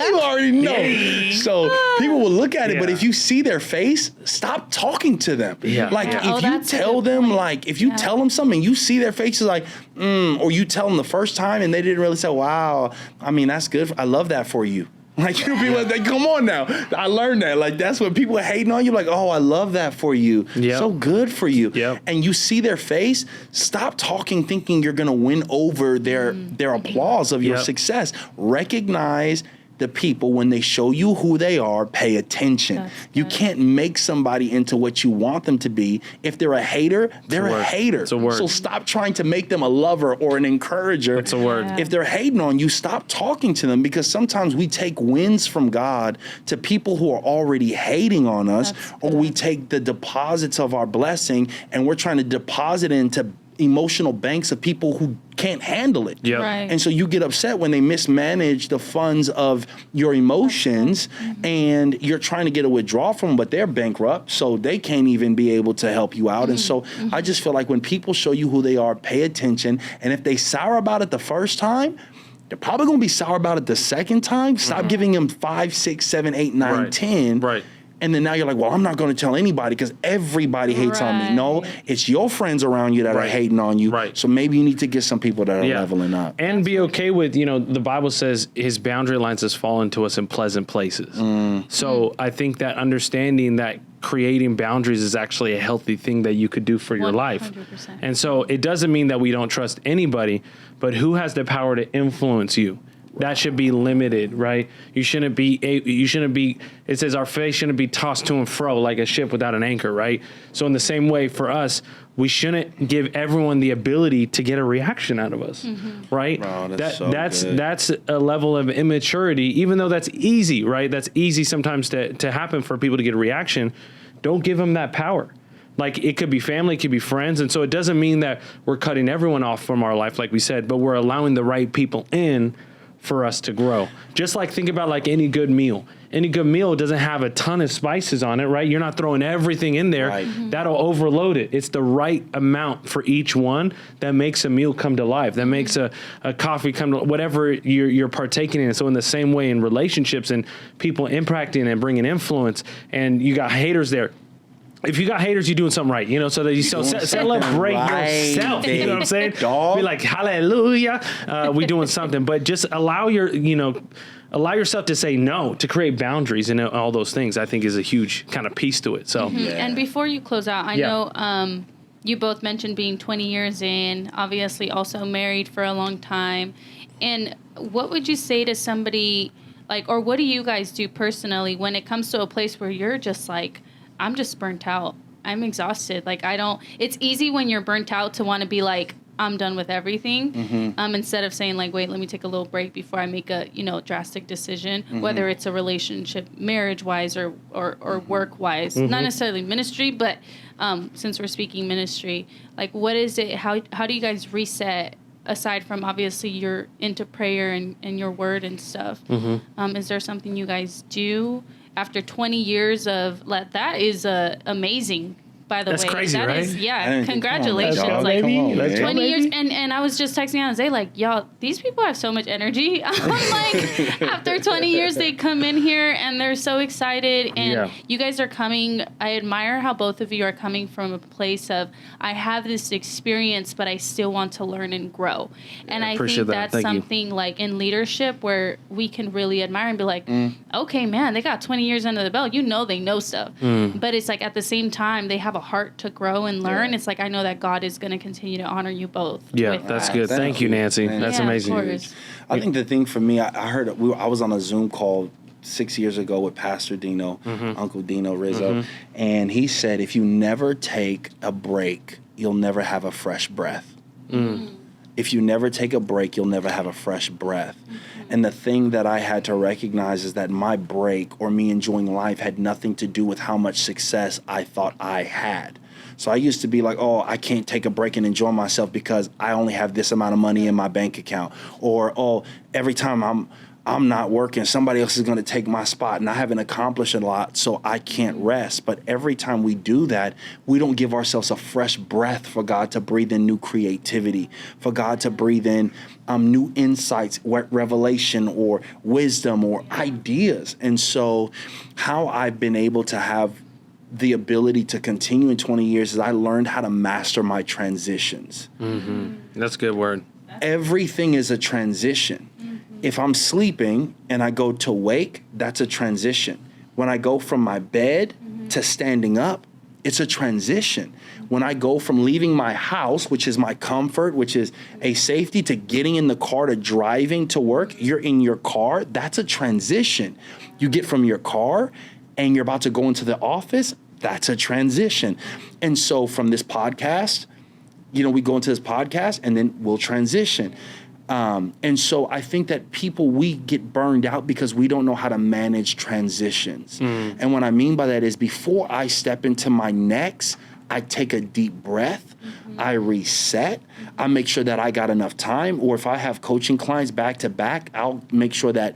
you already know. So people will look at it, but if you see their face, stop talking to them. Like, if you tell them, like, if you tell them something, you see their faces like, or you tell them the first time and they didn't really say, wow, I mean, that's good. I love that for you. Like, you people like, come on now. I learned that. Like, that's when people are hating on you. Like, oh, I love that for you. So good for you. And you see their face. Stop talking, thinking you're going to win over their applause of your success. Recognize the people when they show you who they are. Pay attention. You can't make somebody into what you want them to be. If they're a hater, they're a hater. It's a word. So stop trying to make them a lover or an encourager. It's a word. If they're hating on you, stop talking to them, because sometimes we take wins from God to people who are already hating on us, or we take the deposits of our blessing and we're trying to deposit into emotional banks of people who can't handle it. And so you get upset when they mismanage the funds of your emotions and you're trying to get a withdrawal from them, but they're bankrupt, so they can't even be able to help you out. And so I just feel like when people show you who they are, pay attention. And if they sour about it the first time, they're probably going to be sour about it the second time. Stop giving them 5, 6, 7, 8, 9, 10. And then now you're like, well, I'm not going to tell anybody because everybody hates on me. No, it's your friends around you that are hating on you. Right. So maybe you need to get some people that are leveling up. And be okay with, the Bible says his boundary lines has fallen to us in pleasant places. So I think that understanding that creating boundaries is actually a healthy thing that you could do for your life. 100%. And so it doesn't mean that we don't trust anybody, but who has the power to influence you? That should be limited, right? You shouldn't be, it says our faith shouldn't be tossed to and fro like a ship without an anchor, right? So in the same way for us, we shouldn't give everyone the ability to get a reaction out of us, right? Wow, that's a level of immaturity, even though that's easy, right? That's easy sometimes to happen for people to get a reaction. Don't give them that power. Like, it could be family, it could be friends. And so it doesn't mean that we're cutting everyone off from our life, like we said, but we're allowing the right people in for us to grow. Just like, think about like any good meal. Any good meal doesn't have a ton of spices on it, right? You're not throwing everything in there. Right. That'll overload it. It's the right amount for each one that makes a meal come to life, that makes a coffee come to whatever you're partaking in. So in the same way in relationships and people impacting and bringing influence, and you got haters there. If you got haters, you're doing something right, so that you celebrate yourself. You know what I'm saying? Dog. Be like, hallelujah, we doing something. But just allow yourself to say no, to create boundaries and all those things. I think is a huge kind of piece to it. So, And before you close out, I know you both mentioned being 20 years in, obviously also married for a long time. And what would you say to somebody or what do you guys do personally when it comes to a place where you're just like, I'm just burnt out. I'm exhausted. It's easy when you're burnt out to want to be like, I'm done with everything. Instead of saying wait, let me take a little break before I make a, drastic decision, whether it's a relationship, marriage wise or work wise, not necessarily ministry, but since we're speaking ministry, what is it? How do you guys reset aside from obviously you're into prayer and your word and stuff? Is there something you guys do? After 20 years of that is amazing, by the way. That's crazy, right? Congratulations. 20 years. And I was just texting Jose, y'all, these people have so much energy. I'm after 20 years, they come in here and they're so excited. And you guys are coming. I admire how both of you are coming from a place of, I have this experience, but I still want to learn and grow. And I think that's something in leadership where we can really admire and be like, okay, man, they got 20 years under the belt. They know stuff. But it's at the same time, they have a heart to grow and learn. It's I know that God is going to continue to honor you both. Yeah, that's good. Thank you, Nancy. That's amazing. I think the thing for me, I heard I was on a Zoom call 6 years ago with Pastor Dino, Uncle Dino Rizzo, and he said, if you never take a break, you'll never have a fresh breath. If you never take a break, you'll never have a fresh breath. And the thing that I had to recognize is that my break or me enjoying life had nothing to do with how much success I thought I had. So I used to be like, oh, I can't take a break and enjoy myself because I only have this amount of money in my bank account. Or, oh, every time I'm not working, somebody else is going to take my spot and I haven't accomplished a lot, so I can't rest. But every time we do that, we don't give ourselves a fresh breath for God to breathe in new creativity, for God to breathe in new insights, revelation or wisdom or ideas. And so how I've been able to have the ability to continue in 20 years is I learned how to master my transitions. That's a good word. Everything is a transition. If I'm sleeping and I go to wake, that's a transition. When I go from my bed to standing up, it's a transition. When I go from leaving my house, which is my comfort, which is a safety, to getting in the car to driving to work, you're in your car, that's a transition. You get from your car and you're about to go into the office, that's a transition. And so from this podcast, we go into this podcast and then we'll transition. And so I think that we get burned out because we don't know how to manage transitions. And what I mean by that is before I step into my next, I take a deep breath, I reset, I make sure that I got enough time, or if I have coaching clients back to back, I'll make sure that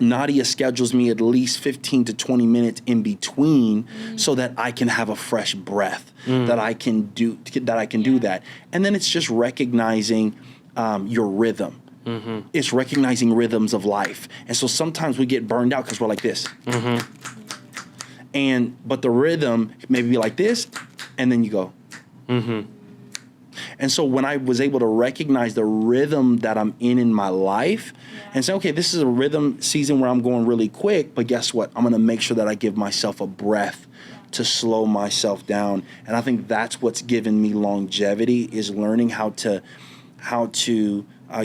Nadia schedules me at least 15 to 20 minutes in between so that I can have a fresh breath, that I can do that. And then it's just recognizing your rhythm. It's recognizing rhythms of life. And so sometimes we get burned out because we're like this. But the rhythm maybe be like this, and then you go. Mm-hmm. And so when I was able to recognize the rhythm that I'm in my life and say, okay, this is a rhythm season where I'm going really quick, but guess what? I'm going to make sure that I give myself a breath to slow myself down. And I think that's what's given me longevity, is learning how to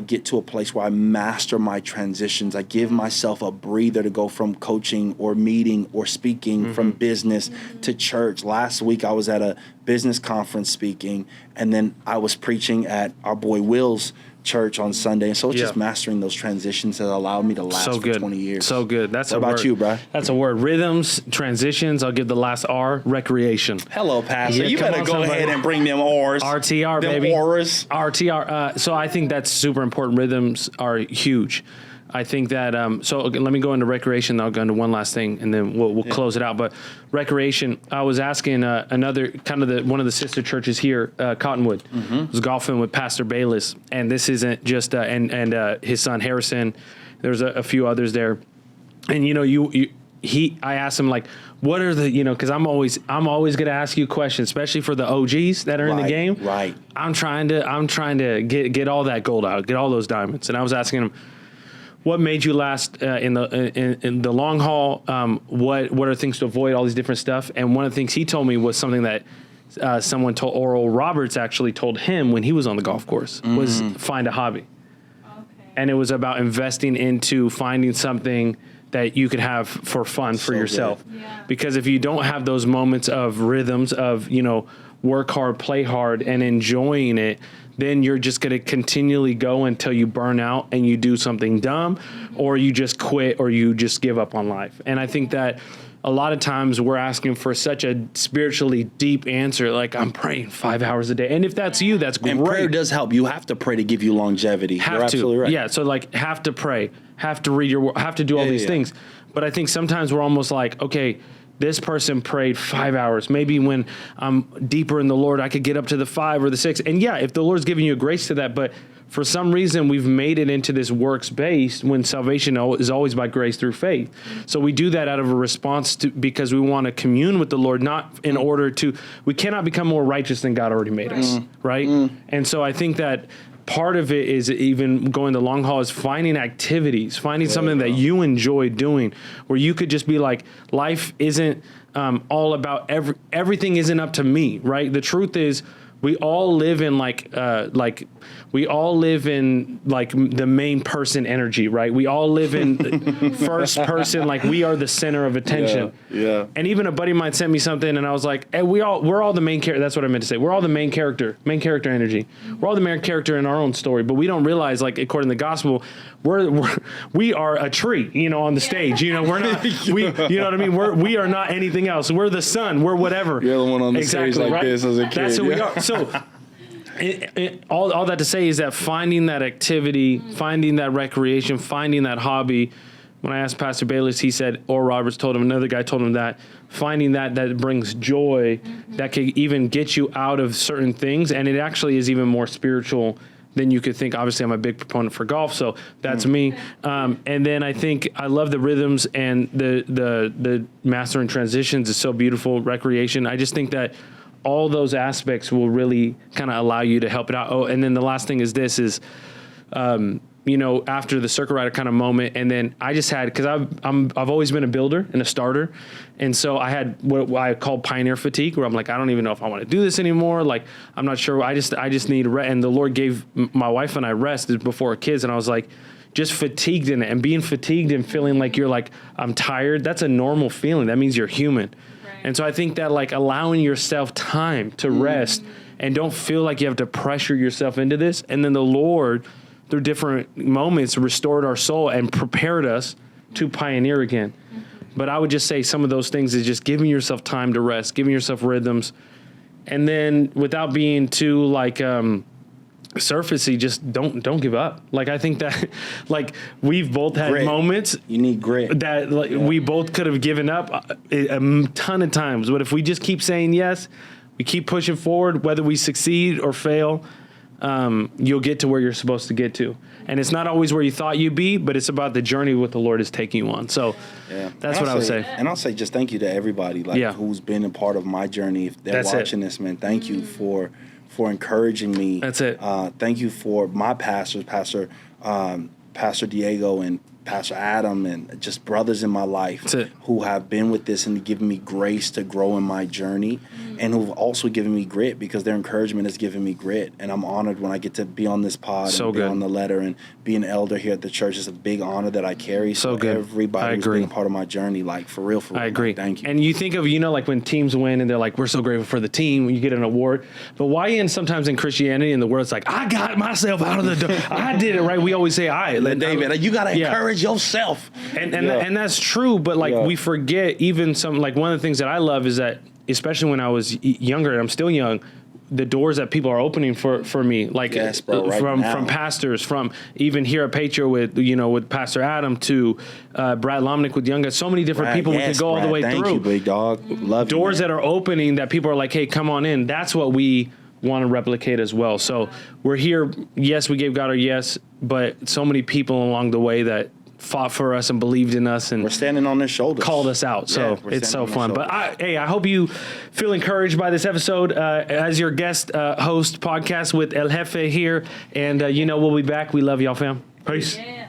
get to a place where I master my transitions. I give myself a breather to go from coaching or meeting or speaking from business to church. Last week I was at a business conference speaking, and then I was preaching at our boy Will's church on Sunday. And so it's just mastering those transitions that allowed me to last for 20 years. So good. That's what about you, bro? That's a word. Rhythms, transitions. I'll give the last R, recreation. Hello, Pastor. You better go ahead and bring them R's. RTR, them baby. R's. RTR. So I think that's super important. Rhythms are huge. I think that, so let me go into recreation. I'll go into one last thing, and then we'll close it out. But recreation, I was asking another kind of one of the sister churches here, Cottonwood. I was golfing with Pastor Bayless, and this isn't just, and his son Harrison. There's a few others there. And, I asked him, like, what are the, because I'm always going to ask you questions, especially for the OGs that are in the game. Right. I'm trying to get all that gold out, get all those diamonds. And I was asking him, what made you last in the long haul? What are things to avoid? All these different stuff. And one of the things he told me was something that someone told Oral Roberts actually told him when he was on the golf course was find a hobby. Okay. And it was about investing into finding something that you could have for fun for yourself. Yeah. Because if you don't have those moments of rhythms of, work hard, play hard, and enjoying it, then you're just going to continually go until you burn out and you do something dumb, or you just quit, or you just give up on life. And I think that a lot of times we're asking for such a spiritually deep answer, like I'm praying 5 hours a day. And if that's you, that's great. And prayer does help. You have to pray to give you longevity. You're absolutely right. Yeah, so like have to pray, have to read your word, have to do all these things. But I think sometimes we're almost like, okay, this person prayed 5 hours. Maybe when I'm deeper in the Lord, I could get up to the 5 or the 6. And yeah, if the Lord's giving you a grace to that, but for some reason we've made it into this works-based when salvation is always by grace through faith. So we do that out of a response to, because we want to commune with the Lord, not in order to, we cannot become more righteous than God already made us, right? And so I think that part of it is even going the long haul is finding activities, finding something that you enjoy doing, where you could just be like, life isn't all about everything isn't up to me, right? The truth is we all live in the main person energy, right? We all live in first person, like we are the center of attention. Yeah. And even a buddy of mine sent me something, and I was like, hey, we're all the main character. That's what I meant to say. We're all the main character energy. We're all the main character in our own story, but we don't realize, like according to the gospel, we are a tree, on the stage. We're not. You know what I mean? We are not anything else. We're the sun. We're whatever. You're the one on the stage like this as a kid. That's who we are. So. All that to say is that finding that activity, finding that recreation, finding that hobby. When I asked Pastor Bayless, he said, or Roberts told him, another guy told him that finding that brings joy, that could even get you out of certain things, and it actually is even more spiritual than you could think. Obviously, I'm a big proponent for golf, so that's me. And then I think I love the rhythms and the mastering transitions is so beautiful. Recreation. I just think that all those aspects will really kind of allow you to help it out. Oh, and then the last thing is this is, after the circuit rider kind of moment, and then I just had, because I've always been a builder and a starter, and so I had what I call pioneer fatigue, where I'm like, I don't even know if I want to do this anymore. Like, I'm not sure. I just need rest. And the Lord gave my wife and I rest before our kids, and I was like, just fatigued in it, and being fatigued and feeling like you're like, I'm tired. That's a normal feeling. That means you're human. And so I think that like allowing yourself time to rest and don't feel like you have to pressure yourself into this. And then the Lord, through different moments, restored our soul and prepared us to pioneer again. But I would just say some of those things is just giving yourself time to rest, giving yourself rhythms. And then without being too like surfacey, just don't give up. Like I think that like we've both had moments. You need grit. That like, we both could have given up a ton of times. But if we just keep saying yes, we keep pushing forward, whether we succeed or fail, you'll get to where you're supposed to get to. And it's not always where you thought you'd be, but it's about the journey what the Lord is taking you on. So that's what I would say. And I'll say just thank you to everybody who's been a part of my journey. If they're watching this, man, thank you for encouraging me. That's it. Thank you for my pastors, Pastor Diego and Pastor Adam, and just brothers in my life who have been with this and given me grace to grow in my journey, and who've also given me grit, because their encouragement has given me grit. And I'm honored when I get to be on this pod and be on the letter and be an elder here at the church. It's a big honor that I carry. So good. Everybody who's been a part of my journey, like for real. I agree. Thank you. And you think of, like when teams win and they're like, we're so grateful for the team when you get an award. But why sometimes in Christianity in the world, it's like, I got myself out of the door. I did it, right? We always say, David, you got to encourage yourself. And that's true. But we forget even one of the things that I love is that, especially when I was younger, and I'm still young, the doors that people are opening for me, from pastors, from even here at Patrio with Pastor Adam to Brad Lomnick with Young Guys, so many different people we could go all the way through. Thank you, big dog. Love doors that are opening that people are like, hey, come on in. That's what we want to replicate as well. So we're here. Yes, we gave God our yes, but so many people along the way that fought for us and believed in us, and we're standing on their shoulders, called us out. So it's so fun. But I hope you feel encouraged by this episode as your guest host podcast with El Jefe here. And we'll be back. We love y'all, fam. Peace. Yeah.